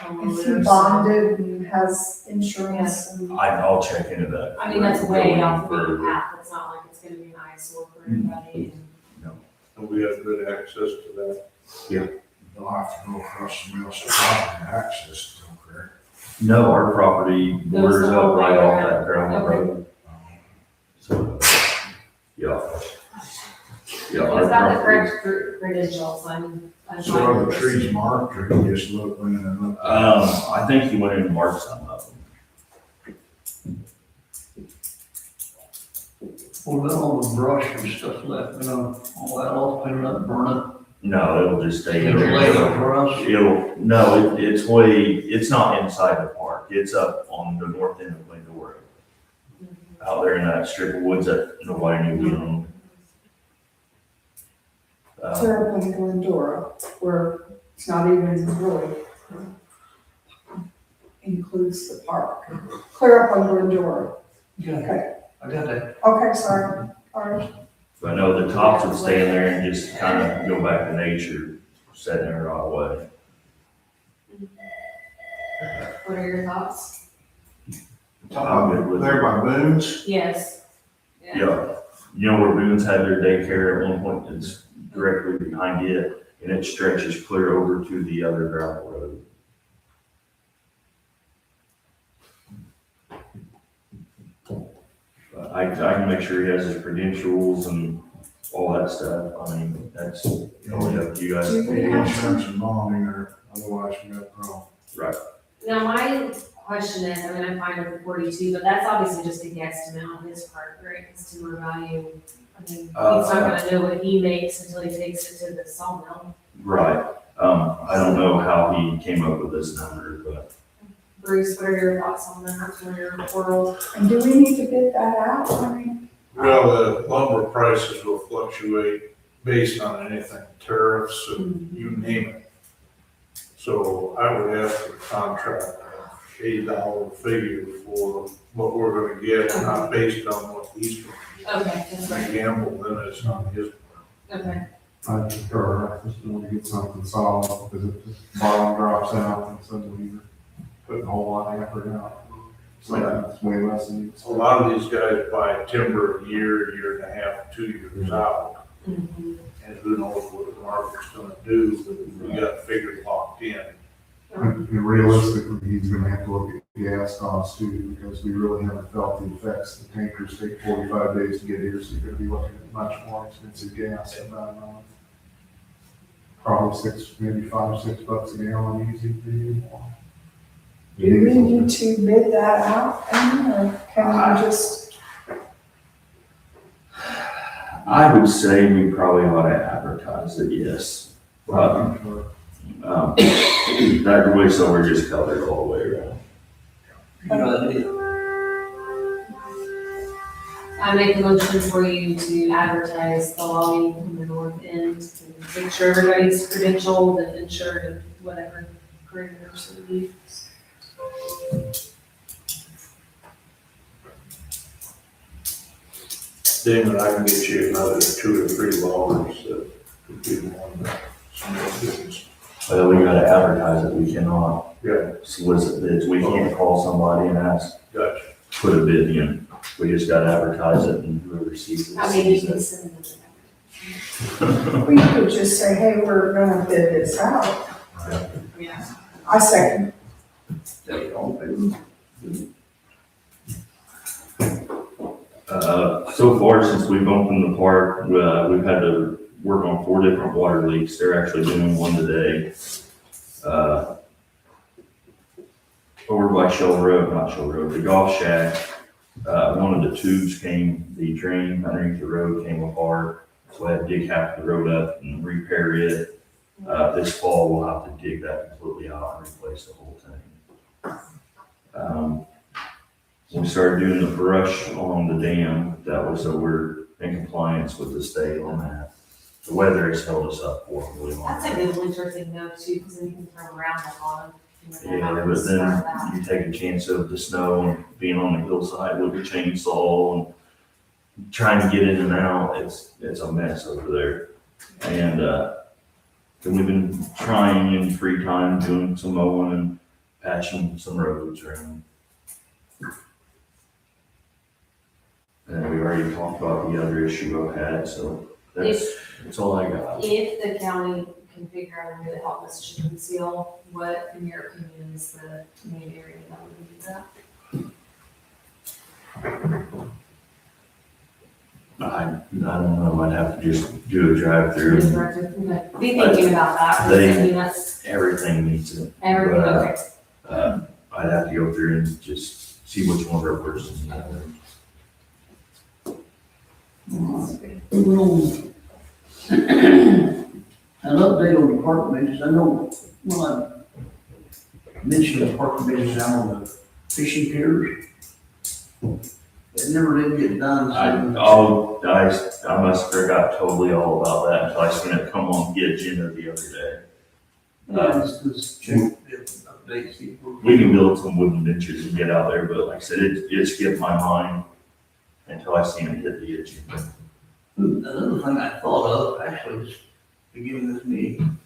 homeowners. bonded and has insurance and? I'll check into that. I mean, that's way off the Further. beaten path. It's not like it's gonna be an eyesore for anybody. And we have good access to that. They'll have to go across somebody else's property to access to them, correct? No, our property borders the up whole right way off around. that gravel Okay. road. So, yeah. Yeah, our It's got the property. correct credentials, I'm So fine are with the this. trees marked, or you just look when and look? I think he went in and marked some of them. What about all the brush and stuff left, all that, all clean it up, burn it? No, it'll just stay in It'll lay up there. for us? It's not inside the park. It's up on the north end of Glendale Road. Out there in that strip of woods that nobody knew we owned. Clear up in Glendora, where it's not even really includes the park. Clear up on Glendora. Yeah, Okay, I got that. okay, sorry, all right. But I know the tops would stay in there and just kind of go back to nature, setting there right away. What are your thoughts? I'm good with it. There by Boone's, Yes. Yeah, you know where Boone's had their daycare at one point, it's directly behind it, and it stretches clear over to the other gravel road. But I can make sure he has his credentials and all that stuff, I mean, that's totally up to you guys. Do the we have insurance and bonding, or otherwise you got a problem. Right, Now, my question is, I mean, I'm fine with the 42, but that's obviously just a guesstimate on his part, right? His timber value. I mean, he's not gonna know what he makes until he takes it to the sawmill. right, I don't know how he came up with this number, but Bruce, what are your thoughts on that from your world? And do we need to bid that out? I mean, Well, the lumber prices will fluctuate based on anything, tariffs and you name it. So I would ask for a contract, $80 figure for what we're gonna get, not based on what he's gonna get. Okay, that's right. Gamble, then it's on his. Okay. I concur, I just want to get something solid, because if the bottom drops out, and suddenly you're putting a whole lot of effort out. So that's way less than. A lot of these guys buy timber a year and a half, 2 years out. Mhm. And who knows what the market's gonna do, but we got figures locked in. And realistically, he's gonna have to look at gas costs too, because we really haven't felt the effects. The tankers take 45 days to get here, so you're gonna be looking at much more expensive gas in about a month. Probably maybe $5 or $6 a gallon easy for you. do we need to bid that out, Amy, or can we just? I would say we probably ought to advertise it, yes. That way, so we're just covered all the way around. I make a motion for you to advertise the lobby in the north end, to make sure everybody's credentialed and insured and whatever parameters we need. Damon, I can get you another 2 or 3 loggers that could be on some of the business. Well, we gotta advertise it, we cannot Yeah, solicit bids, we can't call somebody and ask, gotcha. put a bid in. We just gotta advertise it and whoever sees it. I mean, you sees can it. send them. We could just say, hey, we're gonna bid this out. Yeah. I second. So far, since we've opened the park, we've had to work on 4 different water leaks. They're actually doing one today. Over by Shell Road, not Shell Road, the golf shack. One of the tubes the drain underneath the road came apart. So I had to dig half the road up and repair it. This fall, we'll have to dig that completely out and replace the whole thing. We started doing the brush on the dam, so we're in compliance with the state on that. The weather has held us up horribly on That's a that. good winter thing though too, because then you can throw around a lot of. Yeah, but then you take a chance of the snow and being on the hillside with the chainsaw and trying to get in and out, it's a mess over there. And, then we've been trying in free time, doing some mowing and patching some roads around. And we already talked about the other issue I've had, so that's all I got. If the county can figure out a way to help us chip and seal, what, in your opinion, is the main area that would do that? I don't know, I'd have to just do a drive-through. Okay. Be thinking about that, 'cause I mean, that's Everything needs it. everything, But, okay. I'd have to go through and just see which one of our persons. An update on the park benches, I know, well, I mentioned the park benches down on the fishing piers. It never did get done. I must have forgot totally all about that until I seen it come on the agenda the other day. Yeah, just check the updates. see if we're- We can build some wooden benches and get out there, but like I said, it skipped my mind until I seen it hit the agenda. Another thing I thought of, actually, just beginning this meeting.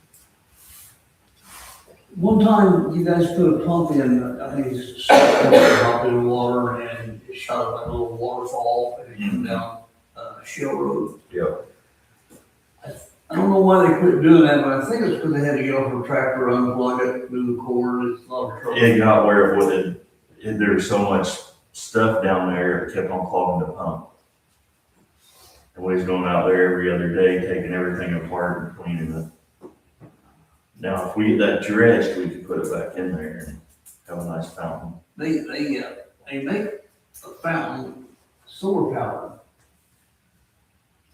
One time, you guys put a pump in, I think it's dropped in the water and it shot up like a little waterfall and it came down, Shell Road. Yep. I don't know why they quit doing that, but I think it's because they had to get off the tractor, unplug it, move the cord, it's a lot of trouble. It got where it would, there was so much stuff down there, it kept on clogging the pump. And we was going out there every other day, taking everything apart and cleaning it. Now, if we get that dredged, we could put it back in there and have a nice fountain. They make a fountain solar powered.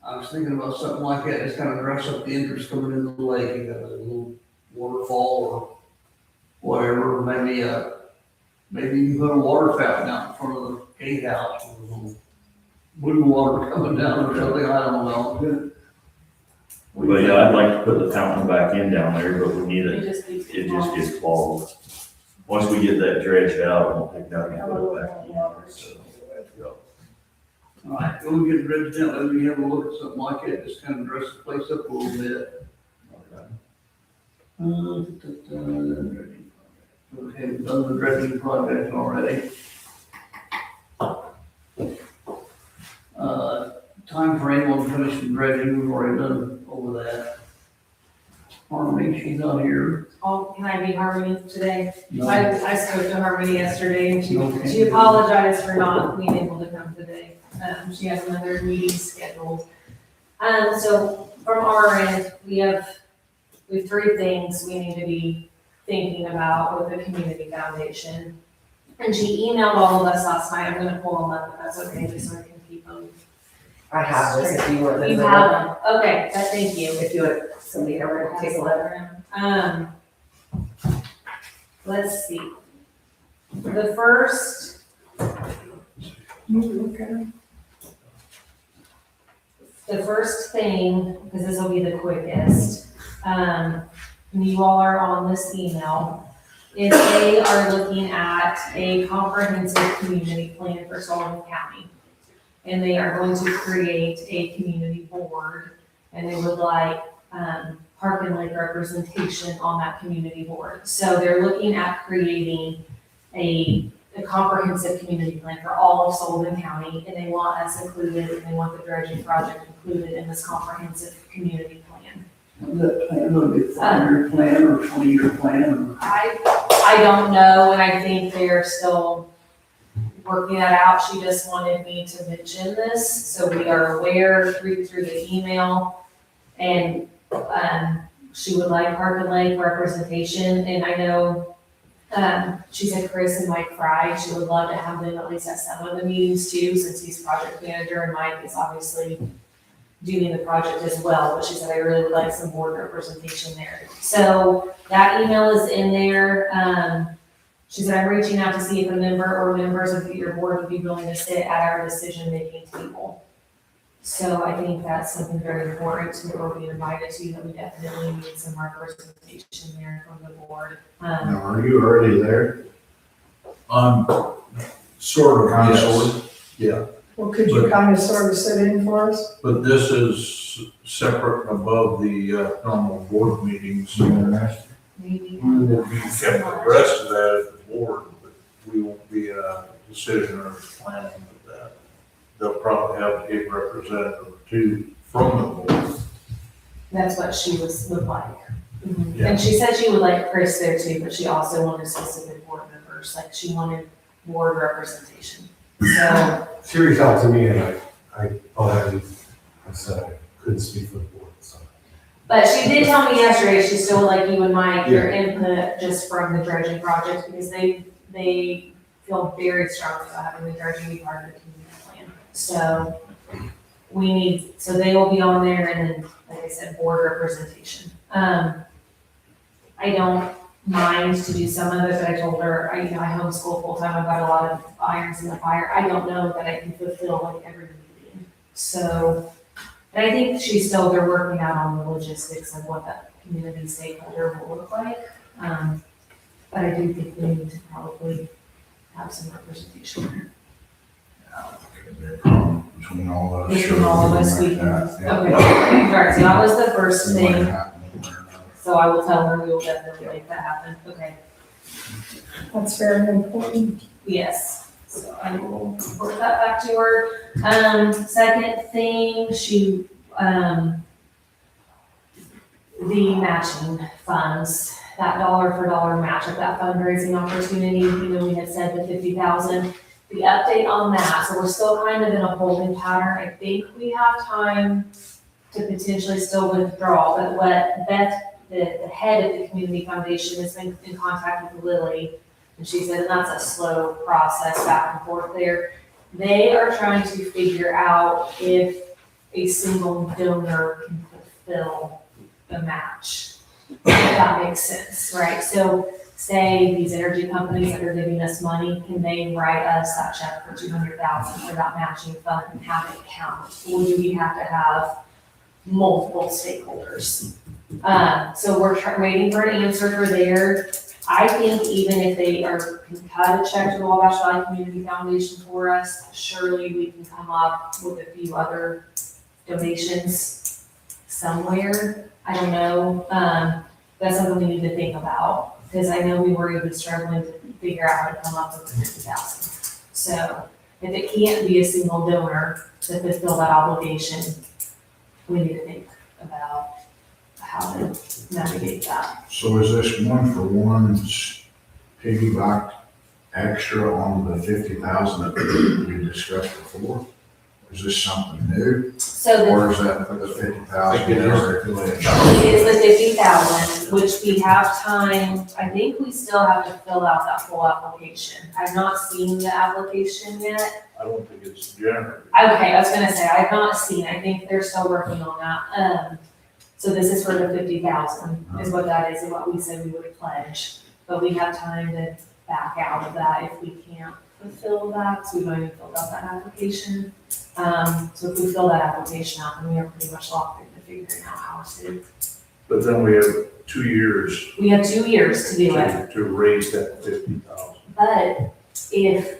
I was thinking about something like that, just kind of dress up the entrance coming into the lake, you got a little waterfall or whatever, maybe Maybe you put a water fountain out in front of the gatehouse with a little blue water coming down or something, I don't know. But yeah, I'd like to put the fountain back in down there, but we need It it, just keeps it just gets clogged. Once we get that dredged out, we'll take that and put it back in. So, yeah. All right, we'll get dredged out, let me have a look at something like that, just kind of dress the place up a little bit. Okay, we've done the dredging project already. Time frame on finishing dredging, we've already done over that. Harmony, she's not here. Oh, can I be Harmony today? No. I spoke to Harmony yesterday and Okay. she apologized for not being able to come today. She has another meeting scheduled. So from our end, we have three things we need to be thinking about with the community foundation. And she emailed all of us last night. I'm gonna pull them up if that's okay, just so I can keep them. I have this if you want. You have them, okay, thank you. If you want somebody to take a look. Let's see. The first, the first thing, because this will be the quickest, you all are on this email, is they are looking at a comprehensive community plan for Sullivan County. And they are going to create a community board, and they would like, Park and Lake representation on that community board. So they're looking at creating a comprehensive community plan for all of Sullivan County, and they want us included, and they want the dredging project included in this comprehensive community plan. Is that plan, will be a 5-year plan or 20-year plan? I don't know, and I think they're still working that out. She just wanted me to mention this, so we are aware through the email. And, she would like Park and Lake representation, and I know, she said Chris and Mike Fry, she would love to have them at least at some of the meetings too, since he's project manager and Mike is obviously doing the project as well, but she said I really would like some board representation there. So that email is in there. She said, I'm reaching out to see if a member or members of your board would be willing to sit at our decision-making table. So I think that's something very important to we're being invited to, that we definitely need some representation there from the board. Now, are you already there? Sort of, Kind of, yes. sort of? Yeah, Well, could you kind of sort of sit in for us? but this is separate and above the normal board meetings. Maybe. We will be kept abreast of that at the board, but we won't be in a decision or planning with that. They'll probably have a representative or two from the board. That's what she would like. Yeah. And she said she would like Chris there too, but she also wanted specific board members, like she wanted board representation. So, She reached out to me and I said I couldn't speak for the board, so. but she did tell me yesterday, she still would like you and Mike, your input just from the dredging project, because they feel very strongly about having the dredging be part of the community plan. So so they will be on there, and then, like I said, board representation. I don't mind to do some of it, but I told her, I homeschool full-time, I've got a lot of irons in the fire. I don't know that I can fulfill like every meeting. So, and I think they're working out on the logistics of what that community stakeholder will look like. But I do think we need to probably have some representation there. Between all of us. Between all of us, we like can, that, yeah. okay, all right, so that was the first See what thing. happens or not. So I will tell her we will definitely make that happen, okay, That's very important. yes. So I will report that back to her. Second thing, the matching funds, that dollar for dollar match of that fundraising opportunity, we had said the 50,000. The update on that, so we're still kind of in a holding pattern. I think we have time to potentially still withdraw, but what Beth, the head of the community foundation, has been in contact with Lily, and she said, and that's a slow process back and forth there. They are trying to figure out if a single donor can fulfill the match, if that makes sense, right? So say these energy companies that are giving us money, can they write us that check for 200,000 for that matching fund and have it count? Or do we have to have multiple stakeholders? So we're waiting for an answer for there. I think even if they can cut a check to the Wabash Valley Community Foundation for us, surely we can come up with a few other donations somewhere. I don't know. That's something we need to think about, because I know we were even struggling to figure out how to come up with the 50,000. So if it can't be a single donor to fulfill that obligation, we need to think about how to navigate that. So is this one for one's piggyback extra on the 50,000 that we discussed before? Is this something new? So Or is that for the 50,000? it is the 50,000, which we have time, I think we still have to fill out that full application. I've not seen the application yet. I don't think it's generated. Okay, I was gonna say, I've not seen, I think they're still working on that. So this is for the 50,000 is what that is and what we said we would pledge. But we have time to back out of that if we can't fulfill that, so we've already filled out that application. So if we fill that application out, then we are pretty much locked into figuring out how to. But then we have 2 years We have 2 years to do it. to raise that 50,000. But if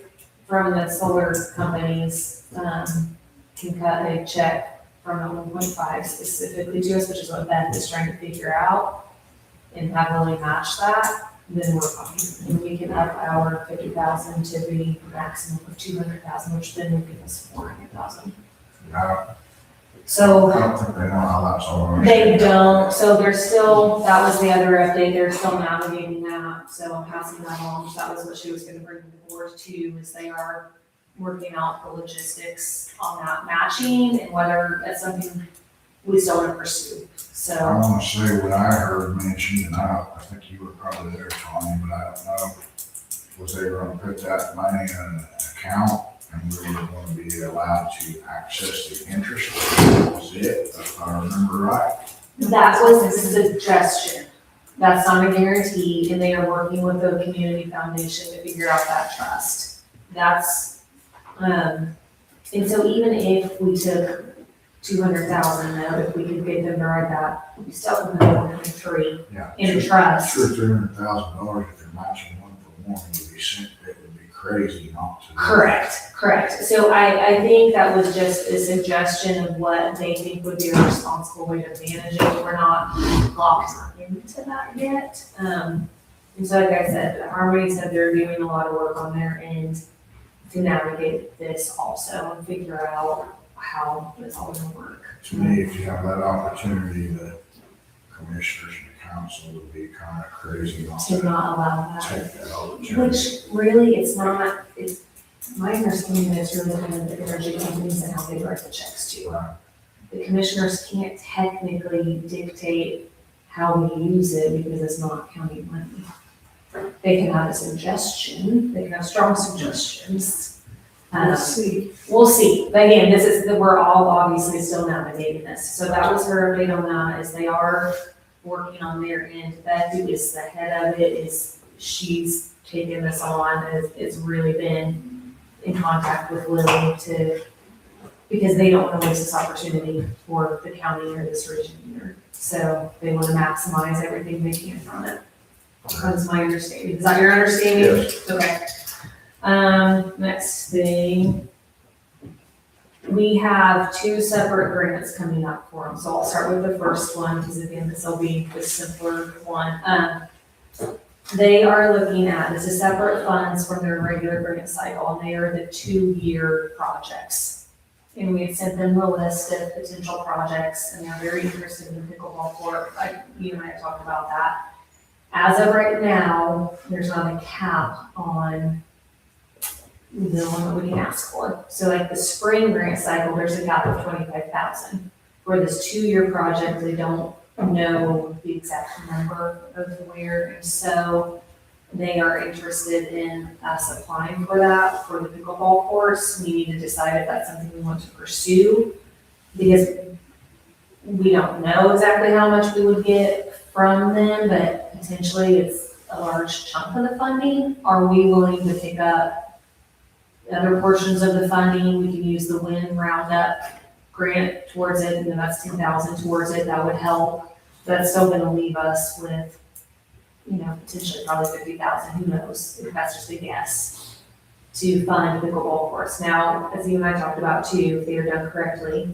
from the solar companies, can cut a check from the 1.5 specifically to us, which is what Beth is trying to figure out, and heavily match that, then we're fine. And we can up our 50,000 to the maximum of 200,000, which then would give us 400,000. I So don't think they know how that's all. they don't, so they're still, that was the other update, they're still navigating that, so I'm passing that along. That was what she was gonna bring to the board too, is they are working out the logistics on that matching and whether that's something we still wanna pursue, I so. wanna say what I heard mentioned, and I think you were probably there, Tony, but I don't know, was they were gonna put that money in an account and we were gonna be allowed to access the interest. Was it, if I remember right? That was a suggestion, that's not a guarantee, and they are working with the community foundation to figure out that trust. That's, and so even if we took 200,000 though, if we could get them to write that, we still have another 1.3 Yeah. in trust. Sure, $300,000 if you're matching one for one would be sent, it would be crazy not to. do. Correct. So I think that was just a suggestion of what they think would be a responsible way to manage it. We're not locked into that yet. And so like I said, Harmony said they're doing a lot of work on their end to navigate this also and figure out how it's all gonna work. To me, if you have that opportunity, the commissioners and the council would be kind of crazy not To to not allow that. take that opportunity. Which really, it's not, it's, my understanding is really kind of the energy companies and how they write the checks to. Right. The commissioners can't technically dictate how we use it because it's not county money. They can have a suggestion, they can have strong suggestions. We'll see. We'll see, but again, this is, we're all obviously still navigating this, so that was her update on that, is they are working on their end. Beth, who is the head of it, she's taken this on, has really been in contact with Lily because they don't want to waste this opportunity for the county or this region either. So they want to maximize everything they can from it. That's my understanding. Is that your understanding? Yes. Okay. Next thing. We have 2 separate grants coming up for them. So I'll start with the first one, because again, this will be the simpler one. They are looking at, this is separate funds from their regular grant cycle, and they are the 2-year projects. And we had sent them the list of potential projects, and they're very interested in the pickleball court. You and I have talked about that. As of right now, there's not a cap on the one that we can ask for. So like the spring grant cycle, there's a cap of 25,000. For this 2-year project, they don't know the exact number of where, and so they are interested in us applying for that for the pickleball course. We need to decide if that's something we want to pursue, because we don't know exactly how much we would get from them, but potentially it's a large chunk of the funding. Are we willing to pick up other portions of the funding? We can use the WIN Roundup grant towards it, and then that's 10,000 towards it, that would help. That's still gonna leave us with, potentially probably 50,000, who knows, if that's just a guess, to fund pickleball courts. Now, as you and I talked about too, if they are done correctly,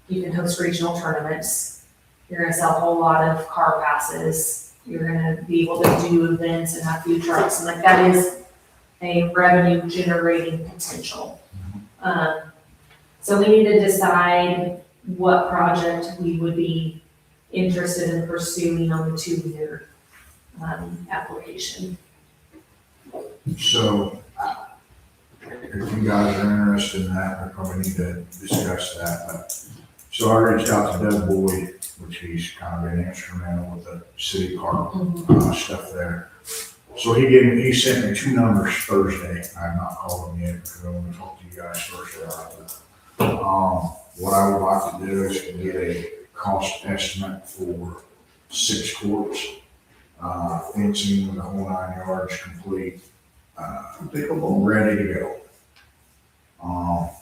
you can host regional tournaments. You're gonna sell a whole lot of car passes. You're gonna be able to do events and have food trucks, and like that is a revenue generating potential. So we need to decide what project we would be interested in pursuing on the 2-year application. So, if you guys are interested in that, we probably need to discuss that, but, so I reached out to Doug Boyd, which he's kind of been instrumental with the city park, stuff there. So he sent me 2 numbers Thursday. I have not called him yet because I want to talk to you guys first about it. What I would like to do is to get a cost estimate for 6 courts, fencing with the whole 9 yards complete, ready to go.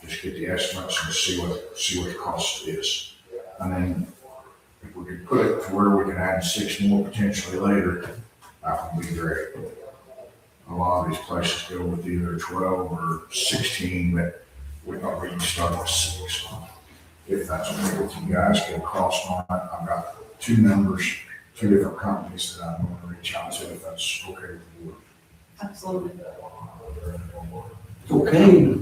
Just get the estimates and see what the cost is. And then if we could put it to where we can add 6 more potentially later, that would be great. A lot of these places go with either 12 or 16, but we thought we could start with 6. If that's okay with you guys, get a cost on it. I've got 2 numbers, 2 different companies that I'm going to reach out to, if that's okay with you. Absolutely. Okay.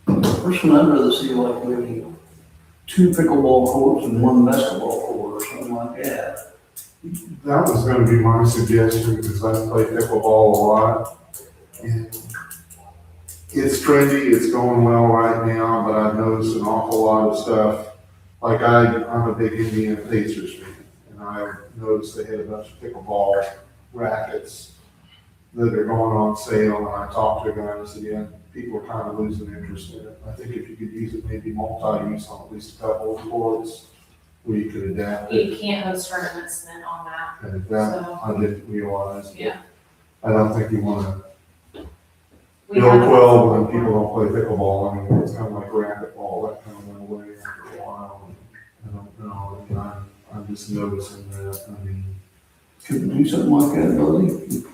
Personally, I'd rather see like maybe 2 pickleball courts and 1 basketball court or something like that. That was gonna be my suggestion, because I play pickleball a lot. And it's trendy, it's going well right now, but I've noticed an awful lot of stuff. Like I'm a big Indiana Pacers fan, and I've noticed they had a bunch of pickleball rackets that are going on sale, and I talked to a guy and said, yeah, people are kind of losing interest in it. I think if you could use it maybe multi-use on at least a couple of courts, where you could adapt it. You can't host tournaments then on that. And that, So, I didn't realize. but yeah. I don't think you wanna We build have- 12 when people don't play pickleball anymore. It's kind of like racquetball, that kind of went away after a while. I don't know, and I'm just noticing that, I mean. Could we do something like that, Billy?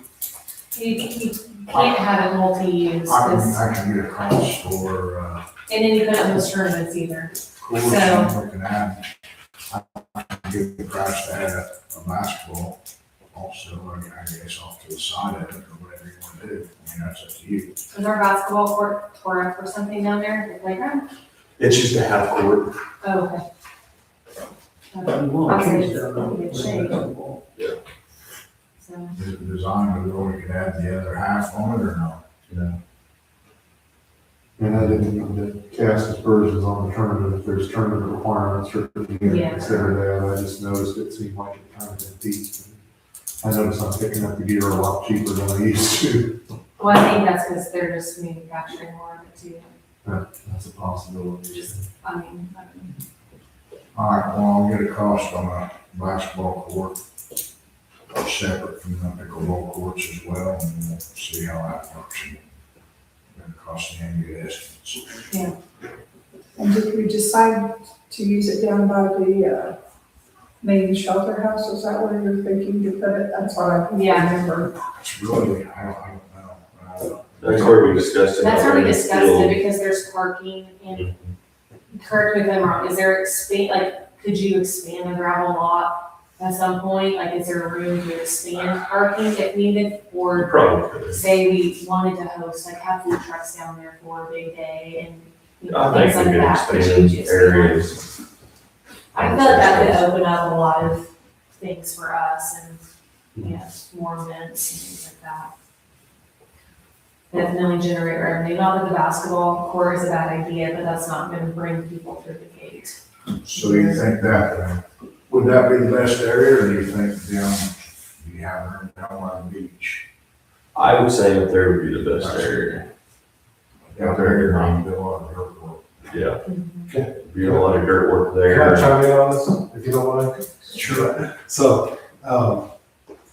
You can't have it multi-use, I can get a cost for, and then you couldn't host tournaments either. courts, So- and we can add, I can get the price to add a basketball also, I guess off to the side of it, or whatever you want to do. I mean, that's up to you. Is our basketball court tore up or something down there, the playground? It's just a half court. Oh, okay. Well, I'll say change it's that in good shape. up. So, Is it designed to where we could add the other half on it or not? And I didn't know that cast aspersions on the tournament, if there's tournament requirements, or if you Yeah. consider that, I just noticed it seemed like it kind of been deep. I noticed I'm picking up the gear a lot cheaper than I used to. well, I think that's because they're just manufacturing more of it too. That's a possibility. Just, I mean, All right, well, I'll get a cost on a basketball court, separate from the pickleball courts as well, and we'll see how that works. And it'll cost him good estimates. And did we decide to use it down by the, main shelter house? Is that where you're thinking to put it? That's what I Yeah. remember. It's really, I don't know. That's where we discussed it. that's where we already. discussed it because there's parking and, correct me if I'm wrong, is there could you expand the gravel lot at some point? Like, is there room to expand parking if needed? We Or probably could. say we wanted to host, like have food trucks down there for a big day and I things think like we could that. Could you expand expand? areas. I feel like that could open up a lot of things for us and, more events and things like that. Definitely generate revenue, not that the basketball court is a bad idea, but that's not gonna bring people through the gate. So you think that, would that be the best area, or do you think down, do you have room down by the beach? I would say that there would be the best area. Down there, you're not doing a lot of dirt work. Yeah. Be a lot of dirt work Can I there. chime in on this, if you don't mind? Sure. So,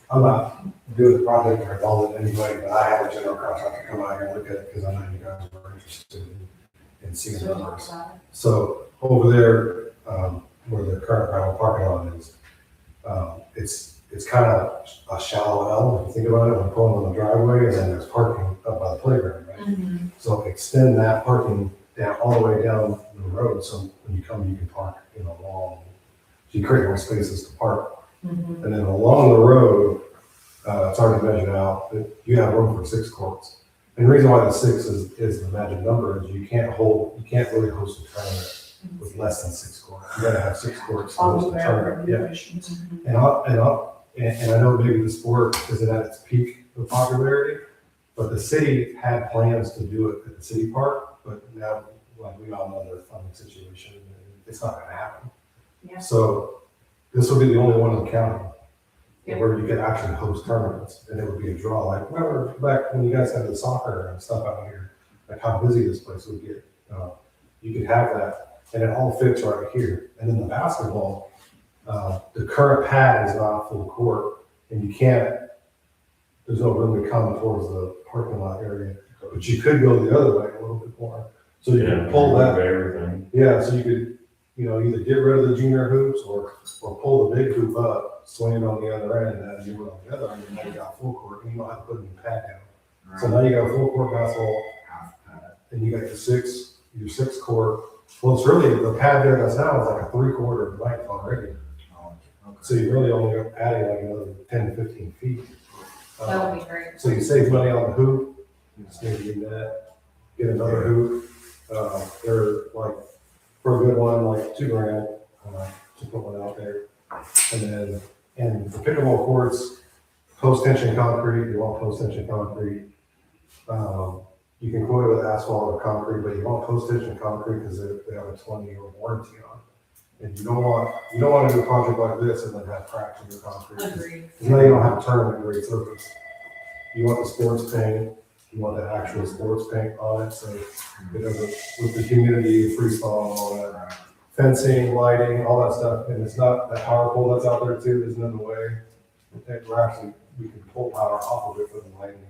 I'm not doing the project or involved in any way, but I have a general contractor come out here and look at it because I know you guys were interested in seeing the numbers. So over there, where the current gravel parking lot is, it's kind of a shallow L, if you think about it, when pulling on the driveway, and then there's parking up by the playground, right? So extend that parking down, all the way down the road, so when you come, you can park, along. So you create more spaces to park. And then along the road, it's already measured out, that you have room for 6 courts. And the reason why the 6 is the magic number is you can't really host a tournament with less than 6 courts. You gotta have 6 courts to host a tournament, yeah. And I know maybe the sport isn't at its peak of popularity, but the city had plans to do it at the city park, but now, like, we all know their funding situation, and it's not gonna happen. Yeah. So this will be the only one in the county where you could actually host tournaments, and it would be a draw. Like, remember back when you guys had the soccer and stuff out here, like how busy this place would get. You could have that, and it all fits right here. And then the basketball, the current pad is not full court, and there's no room to come towards the parking lot area, but you could go the other way a little bit more. So you can pull that. Everything. Yeah, so you could, either get rid of the junior hoops or pull the big hoop up, swing it on the other end, and then you went on the other end, and now you got full court, and you don't have to put any pad down. So now you got a full court basketball, and you got your six court. Well, it's really, the pad there that's now is like a 3/4 length already. So you're really only adding like another 10 to 15 feet. That would be great. So you save money on the hoop, you just need to do that, get another hoop. They're like, for a good one, like $2,000 to put one out there. And the pickleball courts, post-tension concrete, you want post-tension concrete. You can quote it with asphalt or concrete, but you want post-tension concrete because they have a 20-year warranty on it. And you don't want to do a project like this and then have cracks in your concrete. Agreed. Because now you don't have a tournament grade surface. You want the sports paint, you want the actual sports paint on it, so it doesn't, with the humidity, freeze-thaw, and all that. Fencing, lighting, all that stuff, and it's not that power pole that's out there too, isn't in the way. We can pull power off of it for the lighting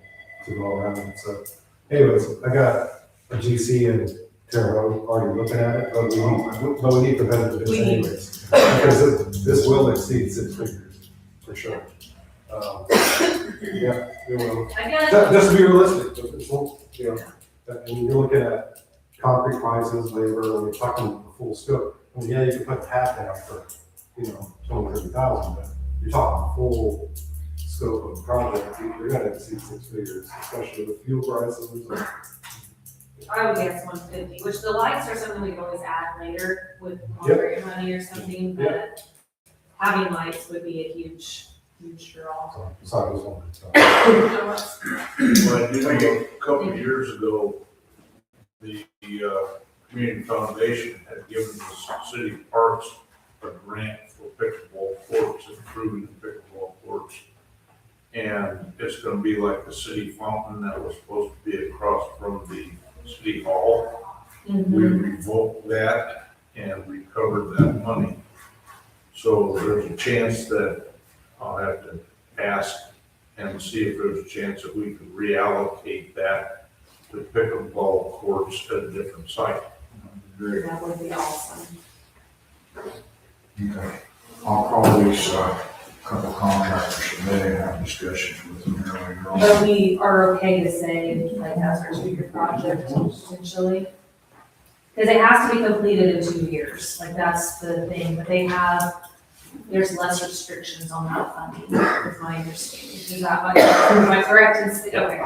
to go around it, so. Anyways, I got a GC and Terre Haute already looking at it, but we need preventative bids anyways. Because this will exceed 6 figures, for sure. Yeah, it will. Just to be realistic, and you're looking at concrete prices, labor, we're talking the full scope. I mean, yeah, you can put the hat down for, 20,000, 30,000, but you're talking full scope of the project, you're gonna exceed 6 figures, especially with fuel prices. I would guess 150, which the lights are something we can always add later with more money or something, but having lights would be a huge draw. Sorry, this one. Well, I do know a couple of years ago, the Community Foundation had given the city parks a grant for pickleball courts, improving the pickleball courts. And it's gonna be like the city fountain that was supposed to be across from the city hall. We revoked that and recovered that money. So there's a chance that I'll have to ask and see if there's a chance that we could reallocate that to pickleball courts at a different site. That would be awesome. Okay. I'll call these, couple contractors today and have discussions with them here later on. But we are okay to say, like, that's our future project potentially. Because it has to be completed in 2 years, like, that's the thing, but there's less restrictions on that funding, is my understanding. Is that am I correct in saying, okay.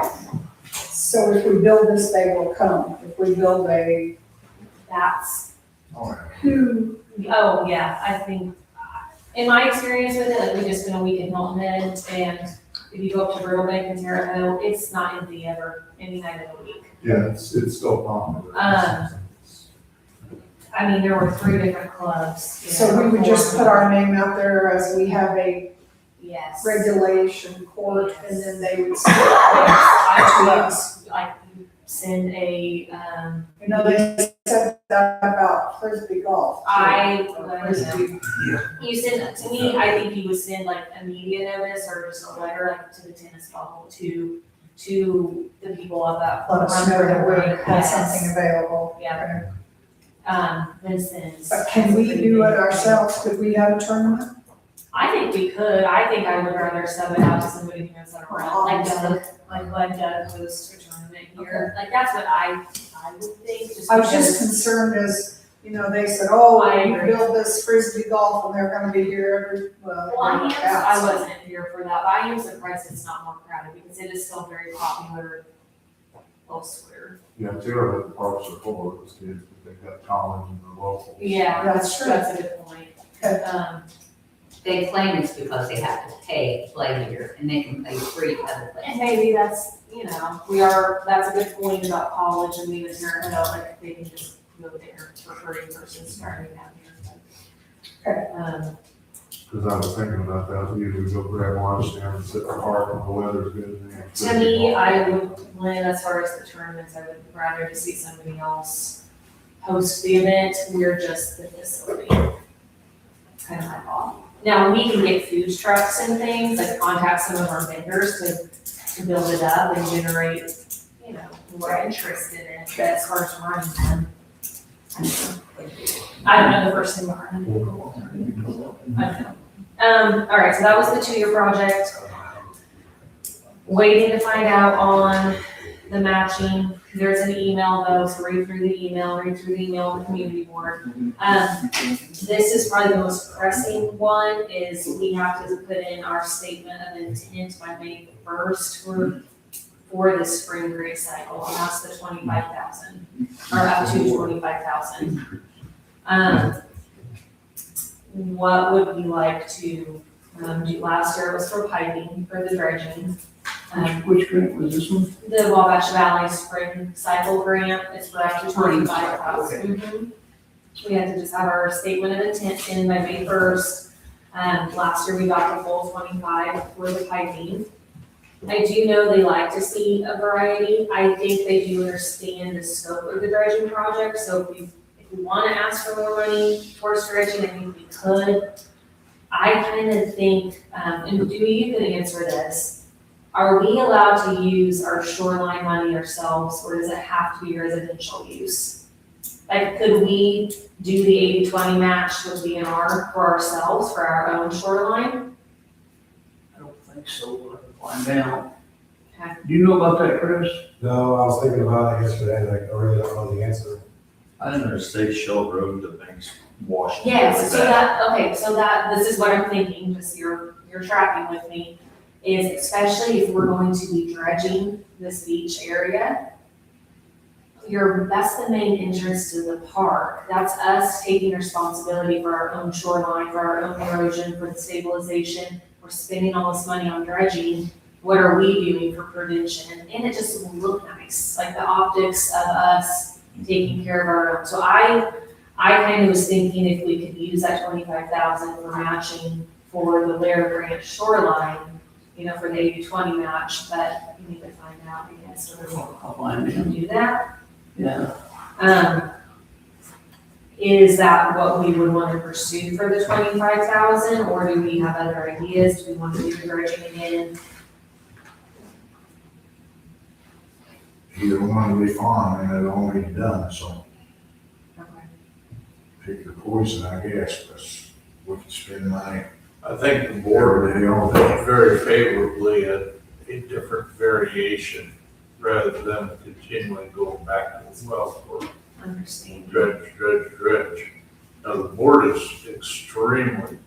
So if we build this, they will come. If we build That's, Oh, oh, yeah, I think, in my experience with it, like, we just spent a week in Hilton Head, and if you go up to Riddle Bank and Terre Haute, it's not empty ever, any night of the week. Yeah, it's still popular. I mean, there were 3 different clubs. So we would just put our name out there as we have a Yes. regulation court, and then they would. I send a, They said that about Frisbee golf. You send, to me, I think you would send like a media notice or just a letter like to the tennis bubble, to the people of that. Let us know that we have Yes. something available. Yeah. Vincent's. But can we do it ourselves? Could we have a tournament? I think we could, I think I would rather sub it out to somebody who knows how to run, like Doug, like Doug hosts a tournament here, like that's what I would think, just I was just because- concerned as, you know, they said, oh, I we agree. build this Frisbee golf and they're gonna be here every, well. I wasn't here for that, but I am surprised it's not more crowded, because it is still very popular elsewhere. Yeah, two of the parks are full of those kids, but they've got college and the locals. Yeah, That's true. that's a good point. They claim it's because they have to pay to play here, and they can play free other And places. maybe that's, that's a good point about college and leaving here, like, they can just go there for free versus starting down here. Cause I was thinking about that, we usually go grab lunch there and sit in the park when the weather's good. and then To me, I would, Lynn, as far as the tournaments, I would rather to see somebody else host the event, we're just the facility. Kind of my thought. Now, we can get food trucks and things, like contact some of our vendors to build it up and generate, more interest in it, but as far as running them, I don't know the first thing behind it. I don't know. All right, so that was the 2-year project. Waiting to find out on the matching. There's an email though, so read through the email on the community board. This is probably the most pressing one, is we have to put in our statement of intent by May 1st for the spring grade cycle, and that's the 25,000, or up to 25,000. What would we like to do? Last year it was for piping, for the dredging. Which grant was this one? The Wabash Valley Spring Cycle Grant is for up to 25,000. We had to just have our statement of intent in by May 1st. Last year we got the full 25 for the piping. I do know they like to see a variety. I think they do understand the scope of the dredging project, so if we want to ask for more money towards dredging, I think we could. I kind of think, and Dewey, you can answer this. Are we allowed to use our shoreline money ourselves, or does it have to be residential use? Like, could we do the 80-20 match with DNR for ourselves, for our own shoreline? I don't think so, we'll have to find out. Okay. Do you know about that, Chris? No, I was thinking about it yesterday, like, I really don't know the answer. I didn't know State Shell Road, the bank's washing. Yes, so this is what I'm thinking, just you're tracking with me, is especially if we're going to be dredging this beach area, that's the main entrance to the park. That's us taking responsibility for our own shoreline, for our own erosion, for the stabilization. We're spending all this money on dredging. What are we doing for prevention? And it just will look nice, like the optics of us taking care of our own. So I kind of was thinking if we could use that 25,000 for matching for the Lair Grant shoreline, for the 80-20 match, but we need to find out, I guess, whether I'll find we out. can do that. Yeah. Is that what we would want to pursue for the 25,000, or do we have other ideas? Do we want to do the dredging again? Either one would be fine, and it'll only be done, so Okay. pick your poison, I guess, because we can spend money I think the board every day, all day. looked very favorably at a different variation rather than continually going back to the well for Understand. dredge. Now, the board is extremely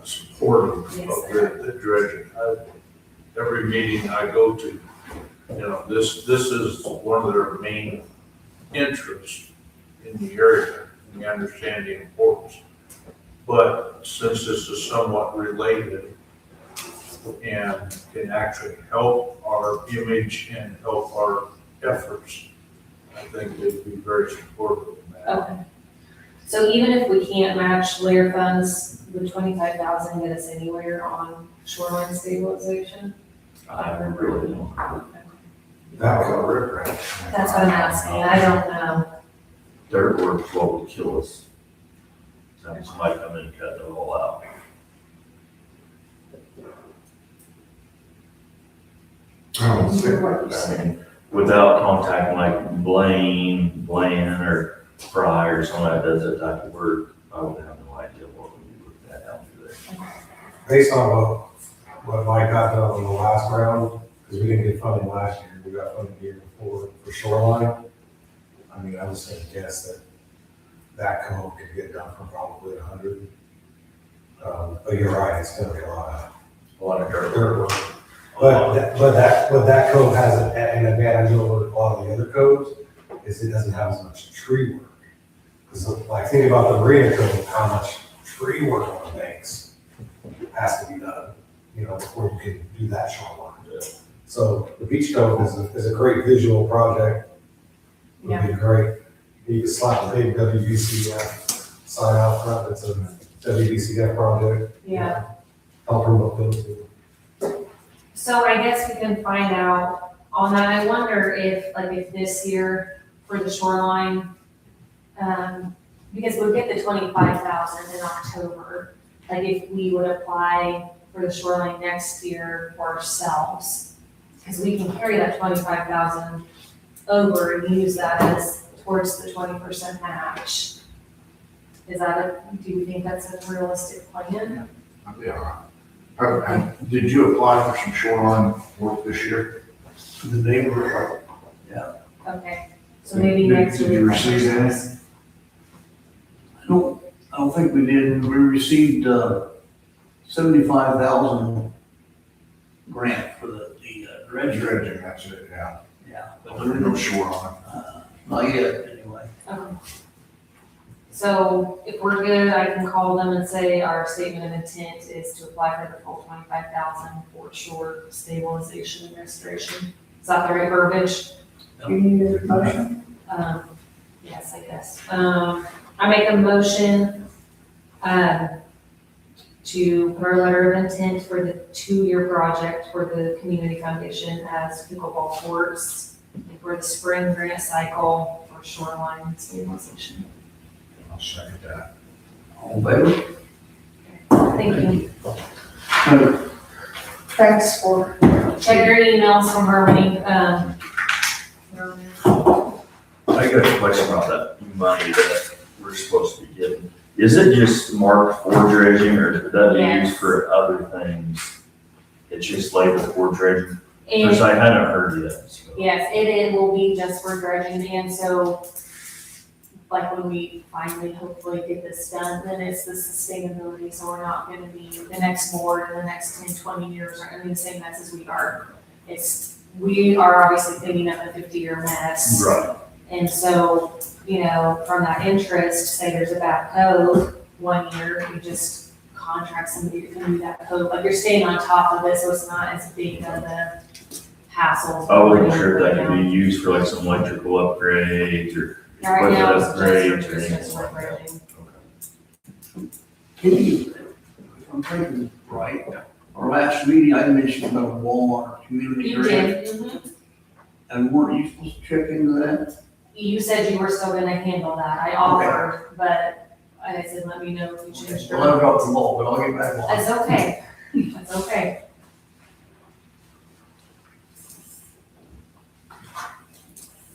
supportive Yes, of they the dredging. Every meeting I go to, this is one of their main interests in the area, and we understand the importance. But since this is somewhat related and can actually help our image and help our efforts, I think they'd be very supportive of that. Okay. So even if we can't match layer funds, would 25,000 get us anywhere on shoreline stabilization? I really don't. That was a rip rap. That's what I'm asking, I don't know. dirt work is what would kill us. Having somebody come in and cut it all out. I don't see it What you like I that. mean, without contacting like Bland or Fry or someone that does that type of work, I would have no idea what we would put that down through there. Based on what Mike got done on the last round, because we didn't get funding last year, we got funding the year before for shoreline. I mean, I was gonna guess that code could get done for probably 100. But you're right, it's gonna be a lot of dirt work. But that code has an advantage over a lot of the other codes, is it doesn't have as much tree work. Because like, think about the marina code, how much tree work on the banks has to be done, before you can do that shoreline. So the beach code is a great visual project. Would be great. You could slap a big WBCF sign out front, it's a WBCF project. Yeah. Help promote those too. So I guess we can find out on that. I wonder if this year for the shoreline, because we'll get the 25,000 in October, like if we would apply for the shoreline next year for ourselves, because we can carry that 25,000 over and use that as towards the 20% match. Do you think that's a realistic plan? That'd be all right. Did you apply for some shoreline work this year? The neighbor, Okay, so maybe next year. Did you receive any? I don't think we did. We received, 75,000 grant for the dredging. Dredging, that's it, yeah. Yeah, but There's no shoreline. not yet, anyway. So if we're good, I can call them and say our statement of intent is to apply for the full 25,000 for shore stabilization and restoration. Is that the right verbiage? You need a motion? Yes, I guess. I make a motion, to put our letter of intent for the 2-year project for the community foundation as pickleball courts and for the spring grant cycle for shoreline stabilization. I'll second that. All in favor? Thank you. Thanks for, Check your emails from Harmony. I got a question about that money that we're supposed to be getting. Is it just marked for dredging or could that be Yes. used for other things? It's just labeled for dredging? Because I hadn't heard yet. So. Yes, it will be just for dredging, and so, like, when we finally hopefully get this done, then it's the sustainability, so we're not gonna be, the next board in the next 10, 20 years are gonna be the same mess as we are. We are obviously cleaning up a 50-year mess. Right. And so, from that interest, say there's a bad code 1 year, you just contract somebody to come do that code, like you're staying on top of it, so it's not as big of a hassle. I wasn't sure if that could be used for like some electrical upgrades or Right now, it's upgrades just or anything just like for that. dredging. Can you, if I'm thinking right, our last meeting, I mentioned about Walmart community You grant. did, mhm. And weren't you supposed to check into that? You said you were still gonna handle that, I offered, but I said, let me know if you changed your Well, I mind. dropped the ball, but I'll get back on. That's okay, that's okay.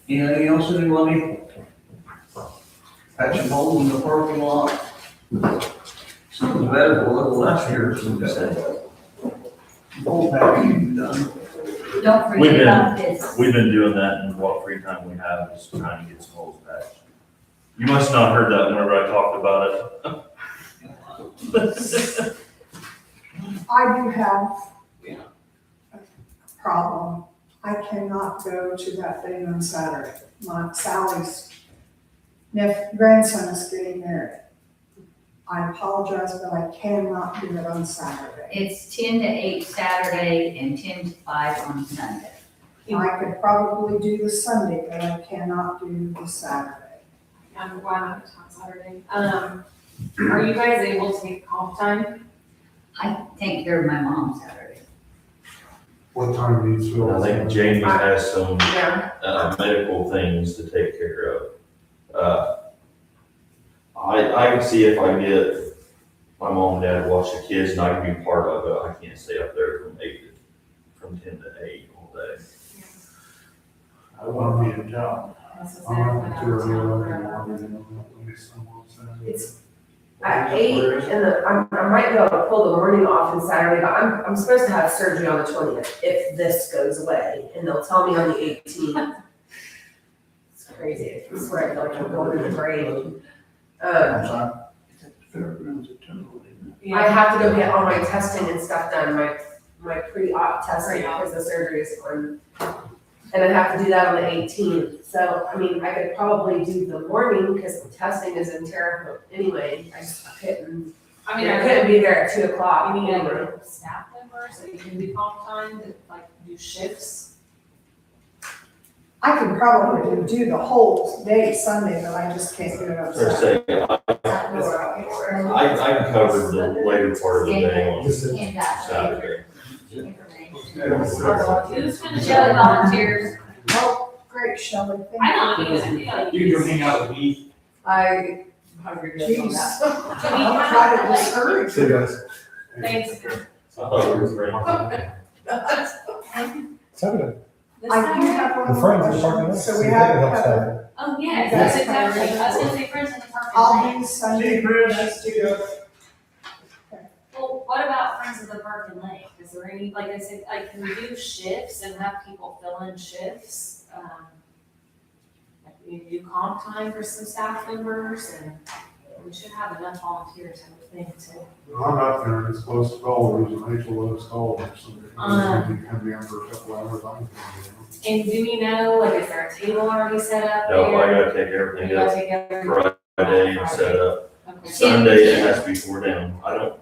Anything else, anybody? Patching holes in the parking lot? Something better than what last year. Whole patching done. Don't We've forget been- about this. We've been doing that in what free time we have, is trying to get some holes patched. You must not heard that whenever I talked about it. I do have a problem. I cannot go to that thing on Saturday. My Sally's grandson is getting married. I apologize, but I cannot do it on Saturday. It's 10 to 8 Saturday and 10 to 5 on Sunday. I could probably do the Sunday, but I cannot do the Saturday. Why not on Saturday? Are you guys able to take comp time? I take care of my mom Saturday. What time do you feel? I think Jamie has some Yeah. medical things to take care of. I can see if I get my mom and dad to watch the kids and I can be part of it. I can't stay up there from 10 to 8 all day. I want to be in town. I'm not too early, let me someone send me. It's at 8 I might be able to pull the morning off on Saturday, but I'm supposed to have surgery on the 20th if this goes away, and they'll tell me on the 18th. It's crazy, I swear I feel like I'm going to the grave. Fairgrounds at Temple, isn't it? I have to go get all my testing and stuff done, my pre-op testing, Pre-op. because the surgery is on. And I have to do that on the 18th, so, I mean, I could probably do the morning, because the testing is in Terre Haute anyway, I couldn't, I couldn't be there at 2 o'clock. You need a staff member, so you can do comp time, to like do shifts. I could probably do the whole day Sunday, but I just can't do it on So Saturday. say, I can cover the later part of the day on Saturday. Who's gonna show volunteers? Oh, great, Shelley, thank I you. don't know, You can go hang out with me. I regret on Jeez. that. I'll try to discourage See you. you guys. Thanks. I thought we were friends. Saturday. I do have one The more friends are parking question, lot. so we See, have they help covered. Oh, yes, Yes. that's exactly, I was gonna say friends in the parking I'll lot. do Sunday, let's do it. Well, what about friends of the park and lake? Is there any, like I said, like, can we do shifts and have people fill in shifts? Like we do comp time for some staff members, and we should have enough volunteers, I would think, too. I'm out there, it's close to call, there's an actual low call, so you can be on for a couple hours, I'm. And do we know, like, is there a table already set up No, I there? gotta take You everything gotta up take everything. Friday and set up. Okay. Sunday, it has to be tore down.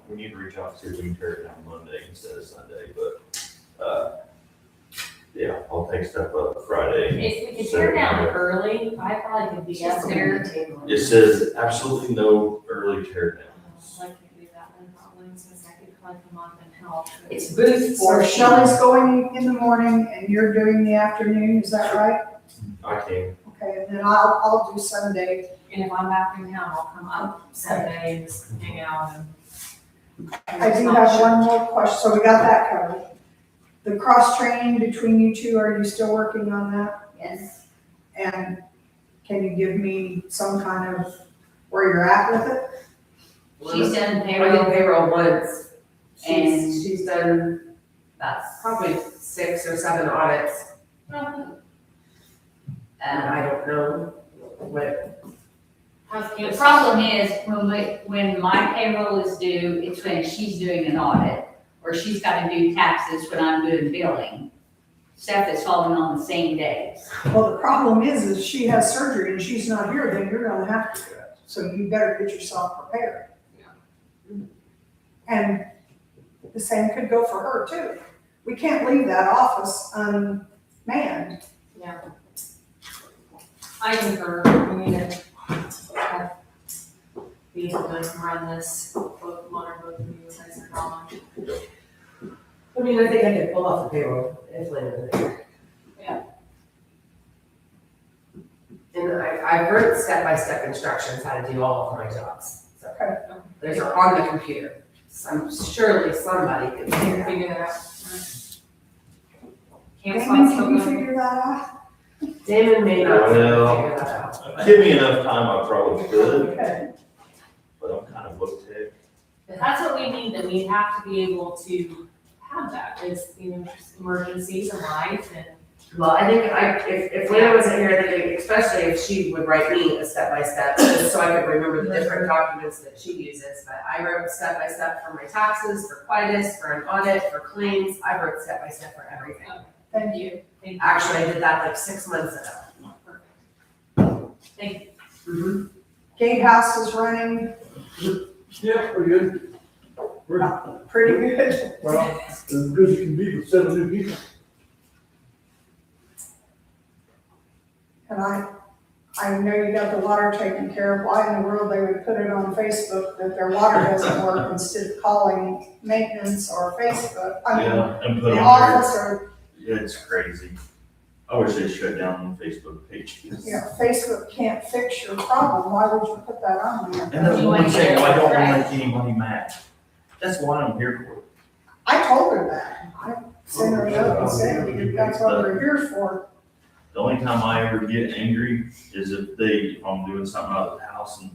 We need to reach out to see if we can tear it down Monday instead of Sunday, but, yeah, I'll take stuff up Friday. If we could tear down early, I probably could be up there. It says absolutely no early tear down. I can do that one probably, since I could probably come up and help. It's booth So 14. Shelley's going in the morning and you're doing the afternoon, is that right? I can. Okay, and then I'll do Sunday. And if I'm back in town, I'll come up Sunday and just hang out and. I do have one more question, so we got that covered. The cross-training between you two, are you still working on that? Yes. And can you give me some kind of where you're at with it? She's done I did payroll, payroll once. And- She's done that's, probably 6 or 7 audits, and I don't know what. the problem is, when my payroll is due, it's when she's doing an audit, or she's gotta do taxes when I'm doing billing. Stuff that's falling on the same days. Well, the problem is she has surgery and she's not here, then you're gonna have to do it. So you better get yourself prepared. And the same could go for her too. We can't leave that office unmanned. Yeah. I concur, we need to have be able to run this, both monitor both of you guys are gone. I mean, I think I could pull off the payroll if Lynn was there. Yeah. And I've wrote step-by-step instructions how to do all of my jobs. So Okay. those are on the computer. Surely somebody could figure it out. Figure that out. Camp Damon, spots can you open. figure that out? Damon may not figure Well, that out. give me enough time, I probably could, Okay. but I'm kind of booked tick. That's what we need, that we have to be able to have that, is, you know, just emergencies in life and. Well, I think if Lynn wasn't here, then especially if she would write me a step-by-step, just so I could remember the different documents that she uses. But I wrote step-by-step for my taxes, for Quietus, for an audit, for claims. I wrote step-by-step for everything. Thank you. Thank you. Actually, I did that like 6 months ago. Perfect. Thank you. Mm-hmm. Gatehouse is running Yeah, pretty good. pretty good. Well, as good as you can be with 7 new people. And I know you got the water taken care of. Why in the world they would put it on Facebook that their water doesn't work instead of calling maintenance or Facebook? I mean, Yeah, and put the on office or, there, it's crazy. I wish they shut down the Facebook page. Yeah, Facebook can't fix your problem, why would you put that on there? And that's what I'm saying, I don't wanna make anybody mad. That's why I'm here for. I told her that, I sent her a note and said, that's what we're here for. The only time I ever get angry is if I'm doing something out of the house and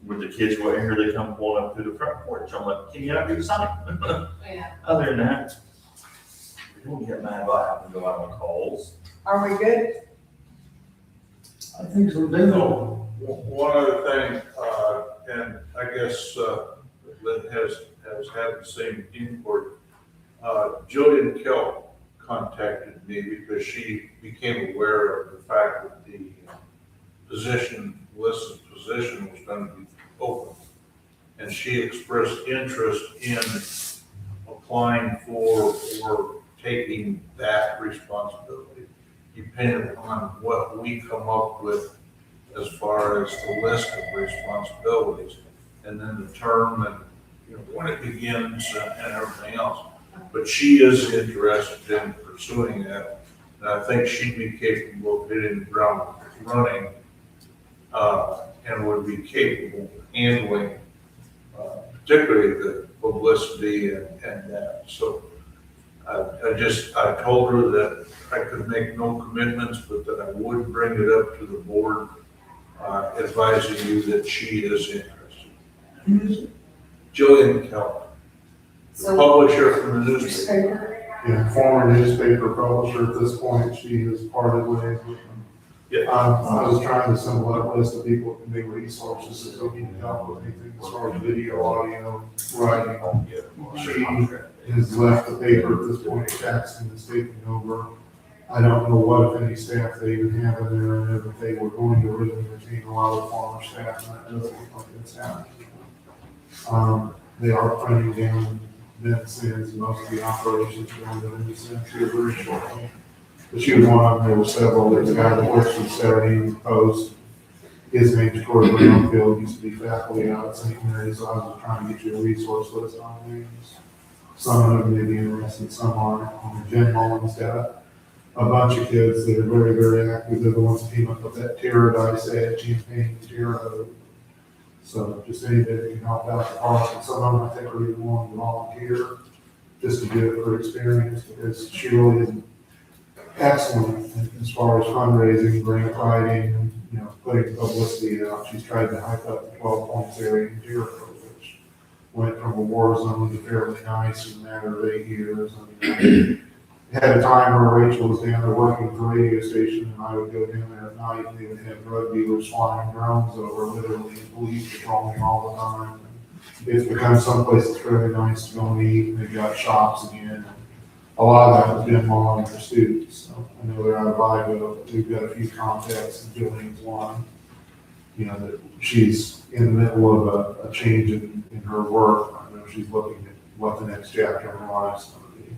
with the kids waiting here, they come pulling up to the front porch. I'm like, can you not do something? Yeah. Other than that, we don't get mad about having to go out on calls. Are we good? I think so, David. One other thing, and I guess, Lynn has had the same input. Jillian Kelp contacted me because she became aware of the fact that the listed position was going to be open. And she expressed interest in applying for or taking that responsibility, depending upon what we come up with as far as the list of responsibilities, and then the term and, when it begins and everything else. But she is interested in pursuing that, and I think she'd be capable of hitting the ground running, and would be capable of handling, particularly the publicity and that. So I told her that I could make no commitments, but that I would bring it up to the board, advising you that she is interested. Jillian Kelp, the So- publisher from the newspaper. Yeah, former newspaper publisher at this point, she has parted ways with them. Yeah. I was trying to assemble a list of people who can be resources if they need help with anything as far as video, audio, writing. She has left the paper at this point, Jackson is taking over. I don't know what, if any, staff they even have in there. I know that they were going to really retain a lot of former staff, and that doesn't look like it's happening. They are printing down Vincent's, most of the operations going to Vincent here very shortly. But she was one of them, there were several. There's a guy that works for Saturday Post. His name's Corey Brownfield, used to be faculty out at St. Mary's, so I was trying to get you a resource list on names. Some of them may be interested, some aren't. Jen Mullins got a bunch of kids that are very, very active. They're the ones that came up with that Paradise ad, Champagne Terror. So just anybody that can help out the cause, and some of them I think are even willing to volunteer just to do it for experience, because she really is excellent as far as fundraising, grant writing, and, putting publicity out. She's tried to hype up the 12 Points area in Jericho, which went from a war zone to fairly nice in a matter of 8 years. I mean, had a time where Rachel was down there working for a radio station, and I would go down there at night, and they would have drug dealers flying drones over, literally, and police patrolling all the time. It's become someplace that's really nice to go and eat, and they've got shops again. And a lot of that has been modeling for students, so I know they're out of Vigo, but we've got a few contacts, and Jillian's one. That she's in the middle of a change in her work. I know she's looking at what the next chapter of her life is going to be.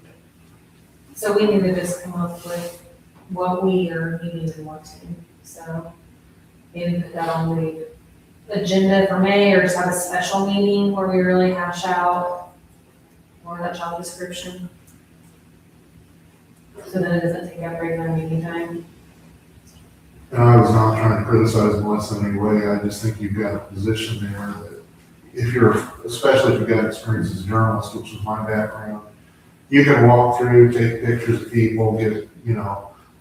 So we need to just come up with what we are needing and wanting, so maybe put that on the agenda for May, or just have a special meeting where we really hash out more of that job description. So then it doesn't take up regular meeting time. And I was not trying to criticize Melissa in any way. I just think you've got a position there that if you're, especially if you've got experience as a journalist, which is my background, you can walk through, take pictures of people, get,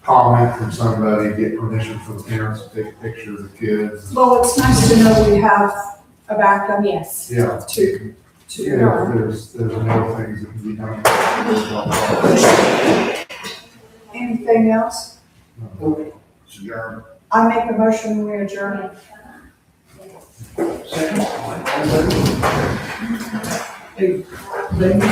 comment from somebody, get permission from the parents to take a picture of the kids. Well, it's nice to know we have a backup. Yes. Yeah. To Yeah, there's more things that can be done. Anything else? Sure. I make a motion, we adjourn. Hey, David.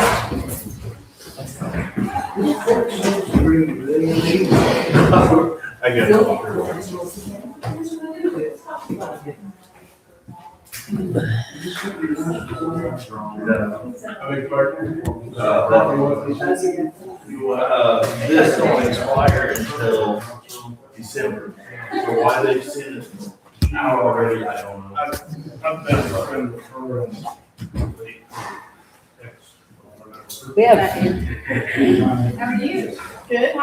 I got this don't expire until December. So why they send it out already, I don't know. I've been a friend of her and We have How are you? Good.